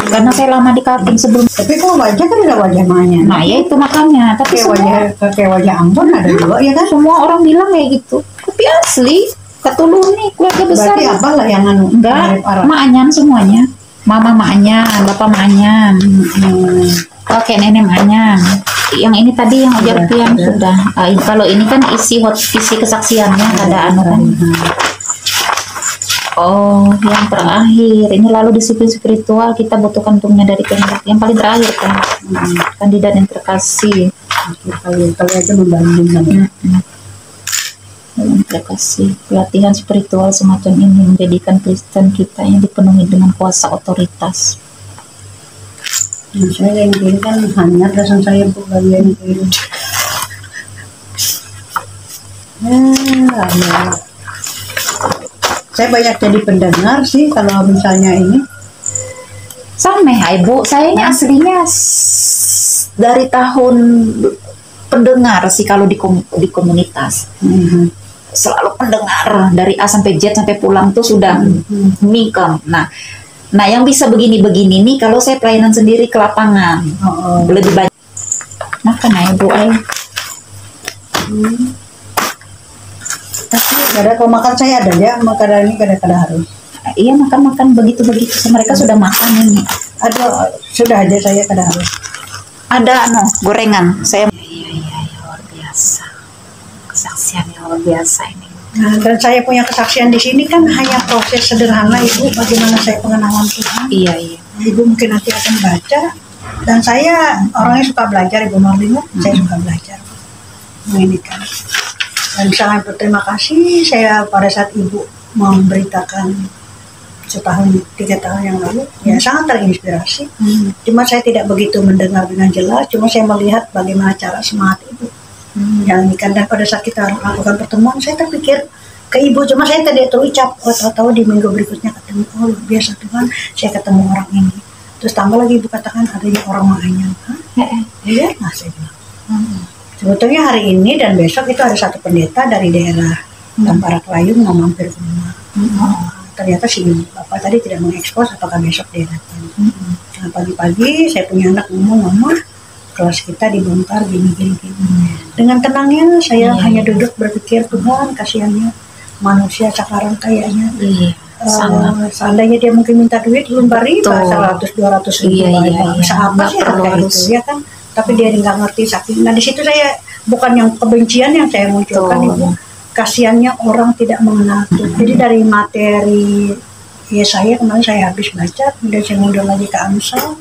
Karena saya lama di Kaltim sebelum. Tapi kok wajah kan ada wajah Manya. Nah ya itu makanya. Tapi kayak wajah Ambon ada dua ya kan? Semua orang bilang kayak gitu. Tapi asli ketulung nih keluarga besar. Berarti abah lah yang anu? Enggak, Maanyan semuanya. Mama Maanyan, Bapak Maanyan. Oke, nenek Maanyan. Yang ini tadi yang ujar pian sudah. Kalau ini kan isi kesaksiannya ada anu kan. Oh, yang terakhir ini lalu disiplin spiritual kita butuhkan untungnya dari Pemda. Yang paling terakhir kan kandidat yang terkasih. Kalau aja membandingkan. Yang terkasih pelatihan spiritual semacam ini menjadikan Kristen kita yang dipenuhi dengan kuasa otoritas. Saya yang kiri kan hanya rasanya saya bagian kiri. Saya banyak jadi pendengar sih kalau misalnya ini. Sama Ibu, saya ini aslinya dari tahun pendengar sih kalau di komunitas. Selalu pendengar dari A sampai Z sampai pulang tuh sudah mingkem. Nah yang bisa begini-begini nih kalau saya pelayanan sendiri ke lapangan. Lebih banyak. Makan Ibu Tapi kalau makan saya ada ya, makanan ini kadang-kadang harus. Iya makan begitu-begitu. Mereka sudah makan ini. Ada sudah aja saya kadang harus. Ada gorengan. Saya luar biasa. Kesaksian yang luar biasa ini. Nah, dan saya punya kesaksian di sini kan hanya proses sederhana Ibu bagaimana saya pengenalan Tuhan. Iya. Ibu mungkin nanti akan baca. Dan saya orangnya suka belajar Ibu Marlina. Saya suka belajar. Ini kan. Dan sangat berterima kasih saya pada saat Ibu memberitakan 3 tahun yang lalu, ya sangat terinspirasi. Cuma saya tidak begitu mendengar dengan jelas, cuma saya melihat bagaimana cara semangat Ibu. Yang dan pada saat kita lakukan pertemuan, saya terpikir ke Ibu, cuma saya tidak terucap. Tahu-tahu di minggu berikutnya ketemu, oh biasa Tuhan, saya ketemu orang ini. Terus tambah lagi Ibu katakan adanya orang Maanyan. Iya, saya bilang. Sebetulnya hari ini dan besok itu ada satu pendeta dari daerah Tampara Kelayung mau mampir ke rumah. Ternyata si Bapak tadi tidak mengekspos apakah besok dia datang. Nah, pagi-pagi saya punya anak ngomong, Mama, kelas kita dibongkar gini. Dengan tenangnya saya hanya duduk berpikir, Tuhan kasihannya manusia sekarang kayaknya. Seandainya dia mungkin minta duit lembar riba 100-200 ribu apa sih kayak gitu ya kan. Tapi dia nggak ngerti sakit. Nah di situ saya bukan yang kebencian yang saya munculkan Ibu, kasihannya orang tidak mengenal Tuhan. Jadi dari materi ya saya kemarin saya habis baca, kemudian saya mundur lagi ke Amsal.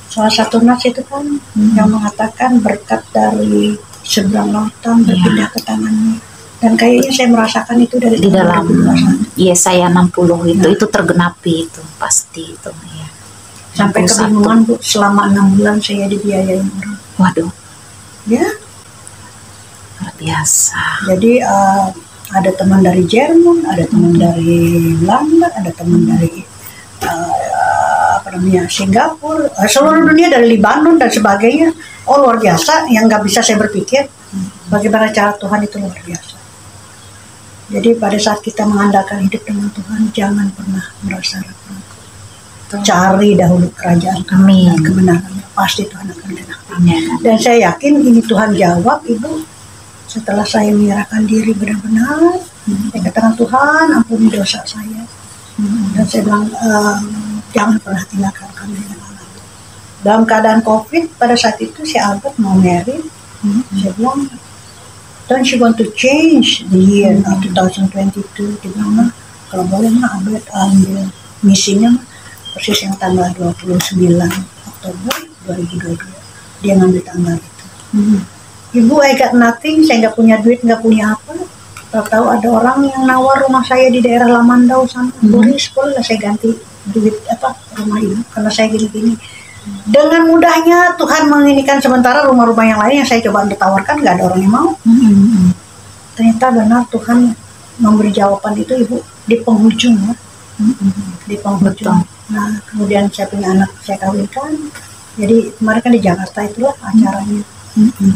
Salah satu nas itu kan yang mengatakan berkat dari seberang lautan berpindah ke tangannya. Dan kayaknya saya merasakan itu dari di dalam Yesaya 60 itu tergenapi itu pasti itu ya. Sampai kebingungan Bu, selama 6 bulan saya dibiayain orang. Waduh. Ya. Luar biasa. Jadi ada teman dari Jerman, ada teman dari Belanda, ada teman dari Singapura, seluruh dunia, dari Libanon dan sebagainya. Oh, luar biasa, yang nggak bisa saya berpikir bagaimana cara Tuhan itu luar biasa. Jadi pada saat kita mengandalkan hidup dengan Tuhan, jangan pernah merasa ragu. Cari dahulu kerajaan Amin. dan kebenarannya, pasti Tuhan akan genapi. Dan saya yakin ini Tuhan jawab, Ibu. Setelah saya menyerahkan diri benar-benar, saya katakan, Tuhan ampuni dosa saya. Dan saya bilang, jangan pernah tinggalkan kami dengan anak. Dalam keadaan COVID, pada saat itu si Albert mau married, saya bilang, don't you want to change the year 2022? Dia bilang, kalau boleh mah Albert ambil misinya persis yang tanggal 29 Oktober 2022. Dia ngambil tanggal itu. Ibu, I got nothing, saya nggak punya duit, nggak punya apa. Tahu ada orang yang nawar rumah saya di daerah Lamandau sana. Boris, boleh saya ganti duit rumah ibu karena saya gini-gini. Dengan mudahnya Tuhan menginikan, sementara rumah-rumah yang lain yang saya coba ditawarkan nggak ada orang yang mau. Ternyata benar Tuhan memberi jawaban itu, Ibu, di penghujung ya. Di penghujung. Nah, kemudian saya punya anak, saya kawinkan. Jadi kemarin kan di Jakarta itulah acaranya.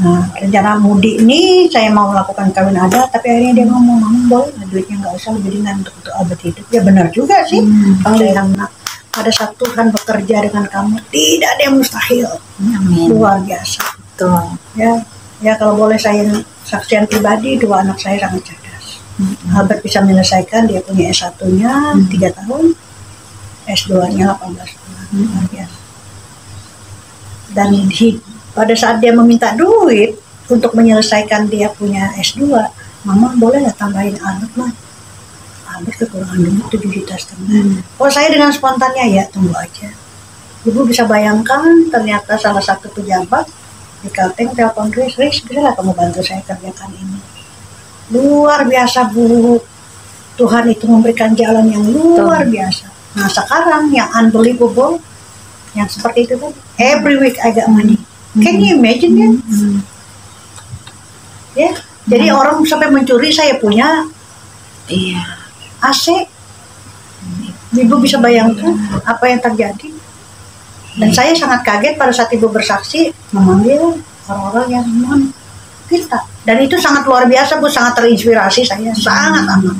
Nah, rencana mudik ini saya mau melakukan kawin adat, tapi akhirnya dia ngomong, Mama boleh duitnya nggak usah, lebih ringan untuk Albert hidup. Ya benar juga sih. Kalau yang pada saat Tuhan bekerja dengan kamu, tidak ada yang mustahil. Amin. Luar biasa. Betul. Ya kalau boleh saya saksian pribadi, dua anak saya sangat cerdas. Albert bisa menyelesaikan, dia punya S1-nya 3 tahun, S2-nya 18 bulan. Luar biasa. Dan pada saat dia meminta duit untuk menyelesaikan dia punya S2, Mama boleh nggak tambahin Albert lah? Albert kekurangan duit 7,5 juta. Kalau saya dengan spontannya, ya tunggu aja. Ibu bisa bayangkan, ternyata salah satu pejabat di Kalteng telepon Riz, bisa lah kamu bantu saya kerjakan ini. Luar biasa, Bu. Tuhan itu memberikan jalan yang luar biasa. Nah sekarang yang unbelievable, yang seperti itu kan, every week I got money. Can you imagine kan? Ya, jadi orang sampai mencuri saya punya AC. Ibu bisa bayangkan apa yang terjadi. Dan saya sangat kaget pada saat Ibu bersaksi memanggil orang-orang yang non kita. Dan itu sangat luar biasa, Bu, sangat terinspirasi saya, sangat amat.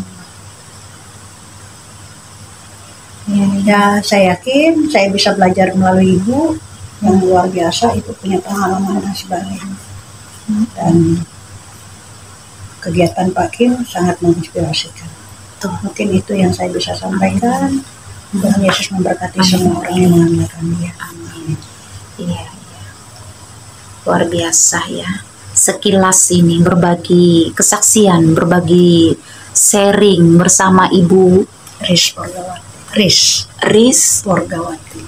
Ya, saya yakin saya bisa belajar melalui Ibu yang luar biasa. Ibu punya pengalaman dan sebagainya. Dan kegiatan Pak Kim sangat menginspirasikan. Mungkin itu yang saya bisa sampaikan. Tuhan Yesus memberkati semua orang yang mengandalkan Dia. Amin. Iya. Luar biasa ya. Sekilas ini berbagi kesaksian, berbagi sharing bersama Ibu Riz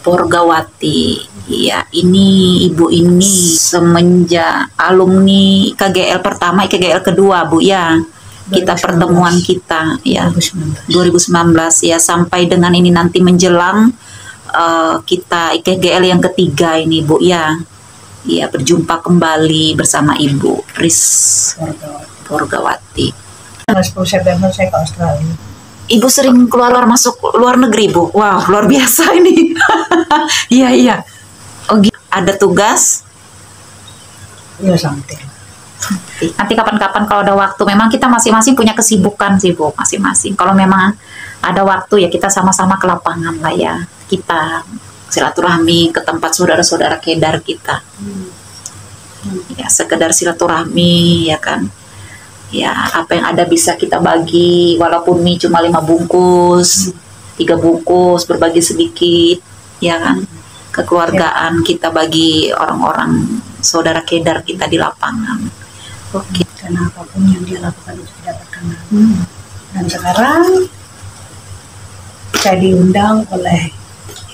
Porgawati. Iya, ini Ibu ini semenjak alumni KGL pertama, KGL kedua, Bu ya. Kita 2019. Pertemuan kita ya 2019 ya, sampai dengan ini nanti menjelang kita KGL yang ketiga ini, Bu ya. Iya, berjumpa kembali bersama Ibu Riz Porgawati. 10 September saya ke Australia. Ibu sering keluar masuk luar negeri, Bu. Wow, luar biasa ini. Iya. Oh, ada tugas? Iya, santai. Nanti kapan-kapan kalau ada waktu, memang kita masing-masing punya kesibukan sih, Bu, masing-masing. Kalau memang ada waktu ya kita sama-sama ke lapangan lah ya. Kita silaturahmi ke tempat saudara-saudara kedar kita. Ya, sekedar silaturahmi ya kan. Ya, apa yang ada bisa kita bagi, walaupun mie cuma 5 bungkus, 3 bungkus, berbagi sedikit, ya kan. Kekeluargaan kita bagi orang-orang saudara kedar kita di lapangan. Oke, karena apapun yang dia lakukan itu tidak berkenan. Dan sekarang saya diundang oleh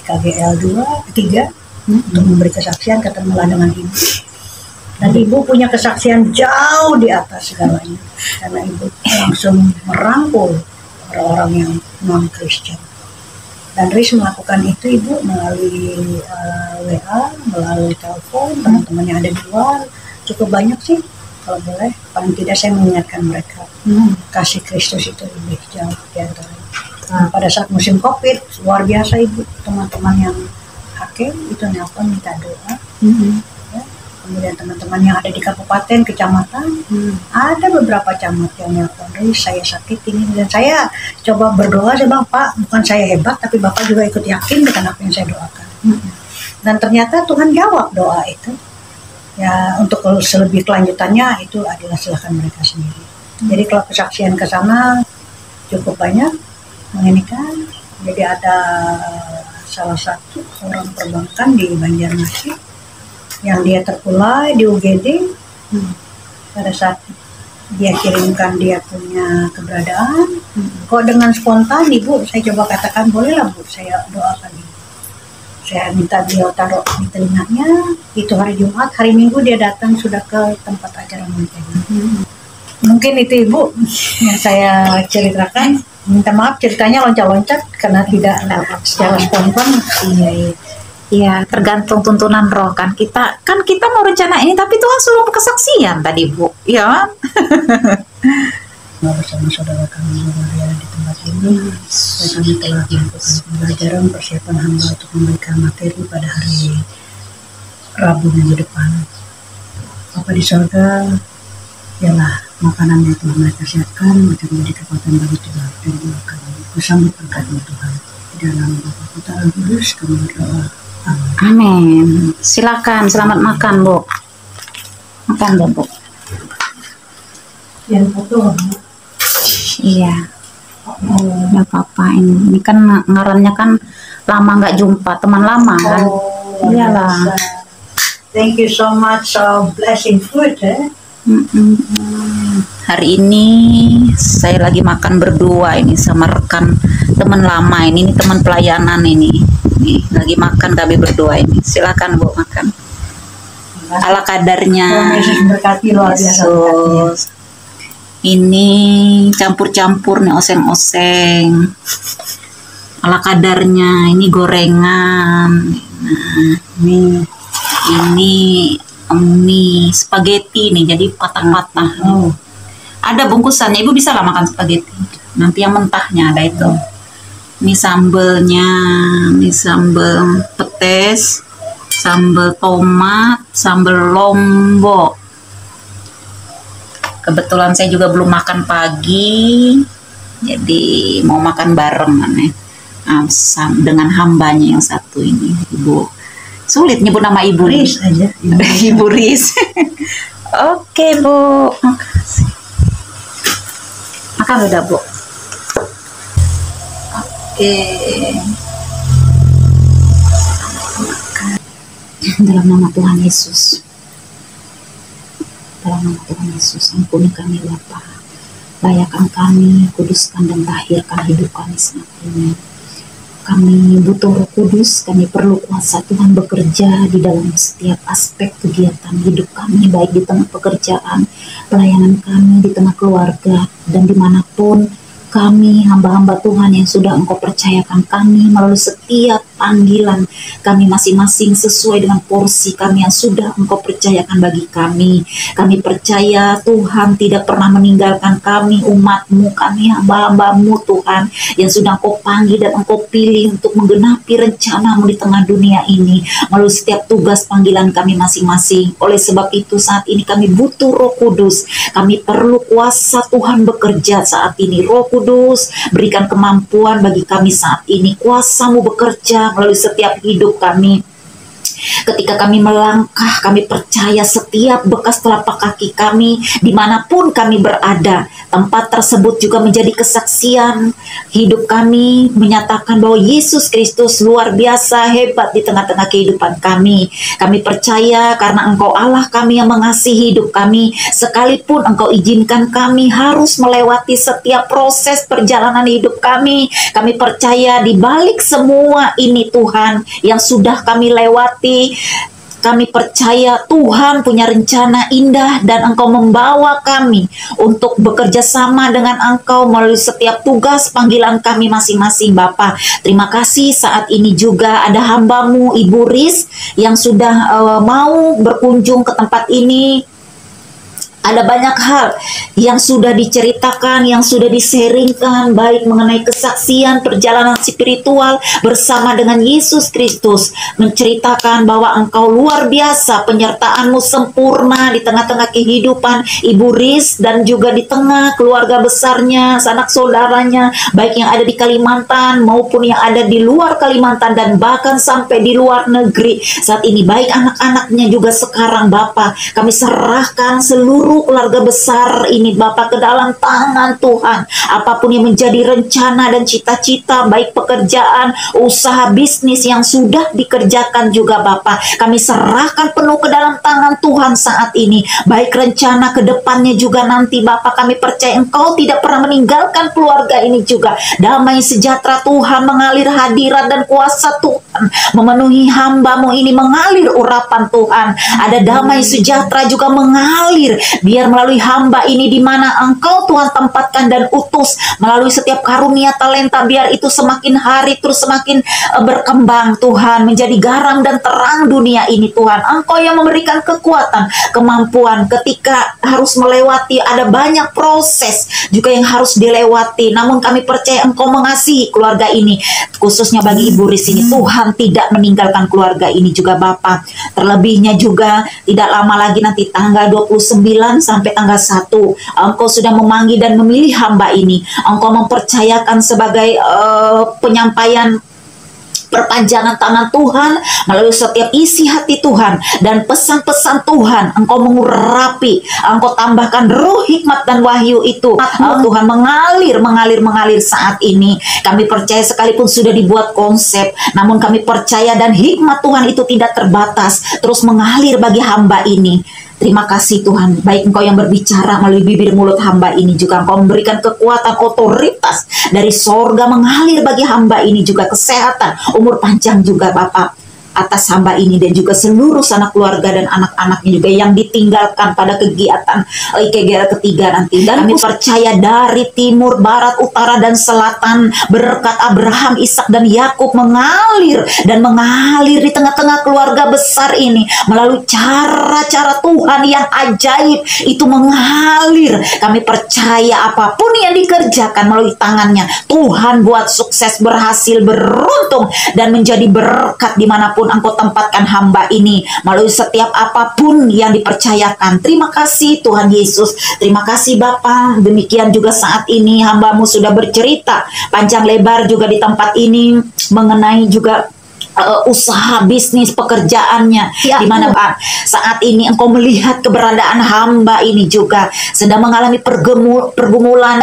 KGL 3 untuk memberi kesaksian, ketemulah dengan Ibu. Dan Ibu punya kesaksian jauh di atas segalanya, karena Ibu langsung merangkul orang-orang yang non-Kristen. Dan Riz melakukan itu, Ibu, melalui WA, melalui telepon, teman-teman yang ada di luar cukup banyak sih. kalau boleh, paling tidak saya mengingatkan mereka kasih Kristus itu lebih jauh di antara. Nah, pada saat musim COVID luar biasa Ibu, teman-teman yang hakim itu nelpon minta doa. Ya. Kemudian teman-teman yang ada di kabupaten, kecamatan, ada beberapa camat yang nelpon, saya sakit ini, dan saya coba berdoa, saya bilang, Pak, bukan saya hebat, tapi Bapak juga ikut yakin dengan apa yang saya doakan. Dan ternyata Tuhan jawab doa itu. Ya, untuk lebih kelanjutannya itu adalah silakan mereka sendiri. Jadi kalau kesaksian ke sana cukup banyak menginginkan. Jadi ada salah satu orang perbankan di Banjarmasin yang dia terpulai di UGD. Pada saat dia kirimkan dia punya keberadaan, kok dengan spontan Ibu, saya coba katakan bolehlah Bu, saya doakan Ibu. Saya minta beliau taruh di telinganya. Itu hari Jumat, hari Minggu dia datang sudah ke tempat acara monteng. Mungkin itu Ibu yang saya ceritakan. Minta maaf ceritanya loncat-loncat karena tidak secara spontan. Iya, tergantung tuntunan roh kan. Kita mau rencana ini, tapi Tuhan suruh kesaksian tadi Bu, ya. Bersama saudara kami yang di tempat ini, kami telah melakukan pembelajaran persiapan hamba untuk memberikan materi pada hari Rabu minggu depan. Bapa di surga, ialah makanan yang telah mereka siapkan untuk menjadi kekuatan bagi Tuhan dan juga kami. Kusambut berkat-Mu Tuhan. Di dalam Bapa Putra dan Kudus kami berdoa. Amin. Amin. Silakan, selamat makan Bu. Makan deh Bu. Yang foto. Iya. Nggak apa-apa ini kan ngarannya kan lama nggak jumpa, teman lama kan. Iyalah. Thank you so much for blessing food. Hari ini saya lagi makan berdua ini sama rekan teman lama ini teman pelayanan ini. Nih, lagi makan kami berdua ini. Silakan Bu makan. Ala kadarnya. Yesus berkati luar biasa. Ini campur-campur nih oseng-oseng. Ala kadarnya, ini gorengan. Nah, ini mie spaghetti nih, jadi patah-patah. Ada bungkusannya, Ibu bisa lah makan spaghetti. Nanti yang mentahnya ada itu. Ini sambelnya, ini sambel petis, sambel tomat, sambel lombok. Kebetulan saya juga belum makan pagi, jadi mau makan bareng dengan hambanya yang satu ini, Ibu. Sulit nyebut nama Ibu Riz aja. Ibu Riz. Oke Bu, makasih. Makan udah Bu. Oke. Makan. Dalam nama Tuhan Yesus. Dalam nama Tuhan Yesus, ampuni kami Bapa, layakan kami, kuduskan dan tahirkan hidup kami saat ini. Kami butuh Roh Kudus, kami perlu kuasa Tuhan bekerja di dalam setiap aspek kegiatan hidup kami, baik di tengah pekerjaan, pelayanan kami, di tengah keluarga, dan dimanapun kami hamba-hamba Tuhan yang sudah Engkau percayakan kami melalui setiap panggilan kami masing-masing sesuai dengan porsi kami yang sudah Engkau percayakan bagi kami. Kami percaya Tuhan tidak pernah meninggalkan kami, umat-Mu, kami hamba-hamba-Mu Tuhan yang sudah Engkau panggil dan Engkau pilih untuk menggenapi rencana-Mu di tengah dunia ini melalui setiap tugas panggilan kami masing-masing. Oleh sebab itu saat ini kami butuh Roh Kudus, kami perlu kuasa Tuhan bekerja saat ini. Roh Kudus, berikan kemampuan bagi kami saat ini. Kuasa-Mu bekerja melalui setiap hidup kami. Ketika kami melangkah, kami percaya setiap bekas telapak kaki kami, dimanapun kami berada, tempat tersebut juga menjadi kesaksian. Hidup kami menyatakan bahwa Yesus Kristus luar biasa hebat di tengah-tengah kehidupan kami. Kami percaya karena Engkau Allah kami yang mengasihi hidup kami, sekalipun Engkau izinkan kami harus melewati setiap proses perjalanan hidup kami. Kami percaya di balik semua ini Tuhan yang sudah kami lewati, kami percaya Tuhan punya rencana indah dan Engkau membawa kami untuk bekerja sama dengan Engkau melalui setiap tugas panggilan kami masing-masing Bapa. Terima kasih saat ini juga ada hamba-Mu Ibu Riz yang sudah mau berkunjung ke tempat ini. Ada banyak hal yang sudah diceritakan, yang sudah diseringkan, baik mengenai kesaksian perjalanan spiritual bersama dengan Yesus Kristus, menceritakan bahwa Engkau luar biasa, penyertaan-Mu sempurna di tengah-tengah kehidupan Ibu Riz dan juga di tengah keluarga besarnya, sanak saudaranya, baik yang ada di Kalimantan maupun yang ada di luar Kalimantan dan bahkan sampai di luar negeri saat ini, baik anak-anaknya juga sekarang. Bapa, kami serahkan seluruh keluarga besar ini Bapak ke dalam tangan Tuhan. Apapun yang menjadi rencana dan cita-cita, baik pekerjaan, usaha, bisnis yang sudah dikerjakan juga Bapak, kami serahkan penuh ke dalam tangan Tuhan saat ini. Baik rencana ke depannya juga nanti Bapak, kami percaya Engkau tidak pernah meninggalkan keluarga ini juga. Damai sejahtera Tuhan mengalir, hadirat dan kuasa Tuhan memenuhi hamba-Mu ini, mengalir urapan Tuhan. Ada damai sejahtera juga mengalir, biar melalui hamba ini di mana Engkau Tuhan tempatkan dan utus melalui setiap karunia talenta, biar itu semakin hari terus semakin berkembang Tuhan, menjadi garam dan terang dunia ini Tuhan. Engkau yang memberikan kekuatan, kemampuan ketika harus melewati, ada banyak proses juga yang harus dilewati, namun kami percaya Engkau mengasihi keluarga ini, khususnya bagi Ibu Riz ini. Tuhan tidak meninggalkan keluarga ini juga Bapak. Terlebihnya juga tidak lama lagi nanti tanggal 29 sampai tanggal 1, Engkau sudah memanggil dan memilih hamba ini. Engkau mempercayakan sebagai penyampaian perpanjangan tangan Tuhan melalui setiap isi hati Tuhan dan pesan-pesan Tuhan. Engkau mengurapi, Engkau tambahkan roh hikmat dan wahyu itu. Tuhan mengalir saat ini. Kami percaya sekalipun sudah dibuat konsep, namun kami percaya dan hikmat Tuhan itu tidak terbatas, terus mengalir bagi hamba ini. Terima kasih Tuhan, baik Engkau yang berbicara melalui bibir mulut hamba ini, juga Engkau memberikan kekuatan, otoritas dari sorga mengalir bagi hamba ini, juga kesehatan, umur panjang juga Bapak atas hamba ini dan juga seluruh sanak keluarga dan anak-anaknya juga yang ditinggalkan pada kegiatan ketiga nanti. Dan kami percaya dari timur, barat, utara dan selatan berkat Abraham, Ishak dan Yakub mengalir dan mengalir di tengah-tengah keluarga besar ini melalui cara-cara Tuhan yang ajaib itu mengalir. Kami percaya apapun yang dikerjakan melalui tangannya, Tuhan buat sukses, berhasil, beruntung dan menjadi berkat dimanapun Engkau tempatkan hamba ini melalui setiap apapun yang dipercayakan. Terima kasih Tuhan Yesus. Terima kasih Bapa. Demikian juga saat ini hamba-Mu sudah bercerita panjang lebar juga di tempat ini mengenai juga usaha bisnis pekerjaannya, di mana saat ini Engkau melihat keberadaan hamba ini juga sedang mengalami pergumulan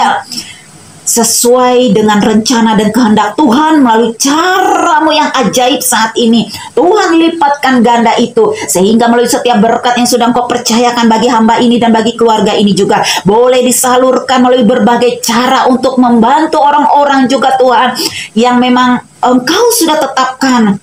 sesuai dengan rencana dan kehendak Tuhan melalui cara-Mu yang ajaib saat ini. Tuhan lipatkan ganda itu sehingga melalui setiap berkat yang sudah Engkau percayakan bagi hamba ini dan bagi keluarga ini juga boleh disalurkan melalui berbagai cara untuk membantu orang-orang juga Tuhan yang memang Engkau sudah tetapkan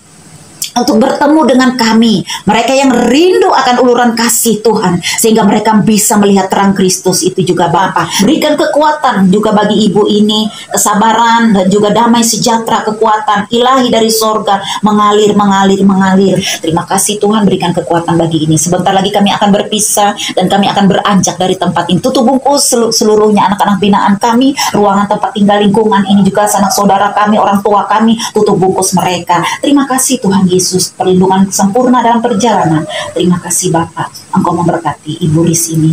untuk bertemu dengan kami, mereka yang rindu akan uluran kasih Tuhan, sehingga mereka bisa melihat terang Kristus itu juga Bapa. Berikan kekuatan juga bagi ibu ini, kesabaran dan juga damai sejahtera, kekuatan ilahi dari sorga mengalir. Terima kasih Tuhan, berikan kekuatan bagi ini. Sebentar lagi kami akan berpisah dan kami akan beranjak dari tempat ini. Tutup bungkus seluruhnya anak-anak binaan kami, ruangan tempat tinggal, lingkungan ini juga sanak saudara kami, orang tua kami, tutup bungkus mereka. Terima kasih Tuhan Yesus, perlindungan sempurna dalam perjalanan. Terima kasih Bapak, Engkau memberkati Ibu Riz ini.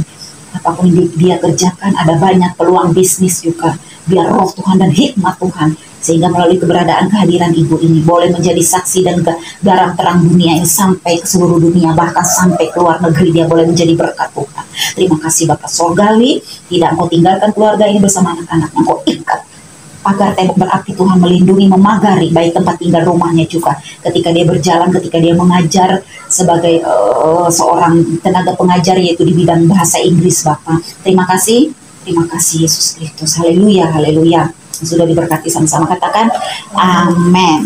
Apapun dia kerjakan, ada banyak peluang bisnis juga. Biar roh Tuhan dan hikmat Tuhan, sehingga melalui keberadaan kehadiran Ibu ini boleh menjadi saksi dan garam terang dunia ini sampai ke seluruh dunia, bahkan sampai ke luar negeri dia boleh menjadi berkat Tuhan. Terima kasih Bapak Sorgawi, tidak Engkau tinggalkan keluarga ini bersama anak-anaknya, Engkau ikat pagar tembok berarti Tuhan melindungi, memagari baik tempat tinggal rumahnya juga ketika dia berjalan, ketika dia mengajar sebagai seorang tenaga pengajar yaitu di bidang bahasa Inggris Bapak. Terima kasih Yesus Kristus. Haleluya, haleluya. Sudah diberkati sama-sama, katakan amin.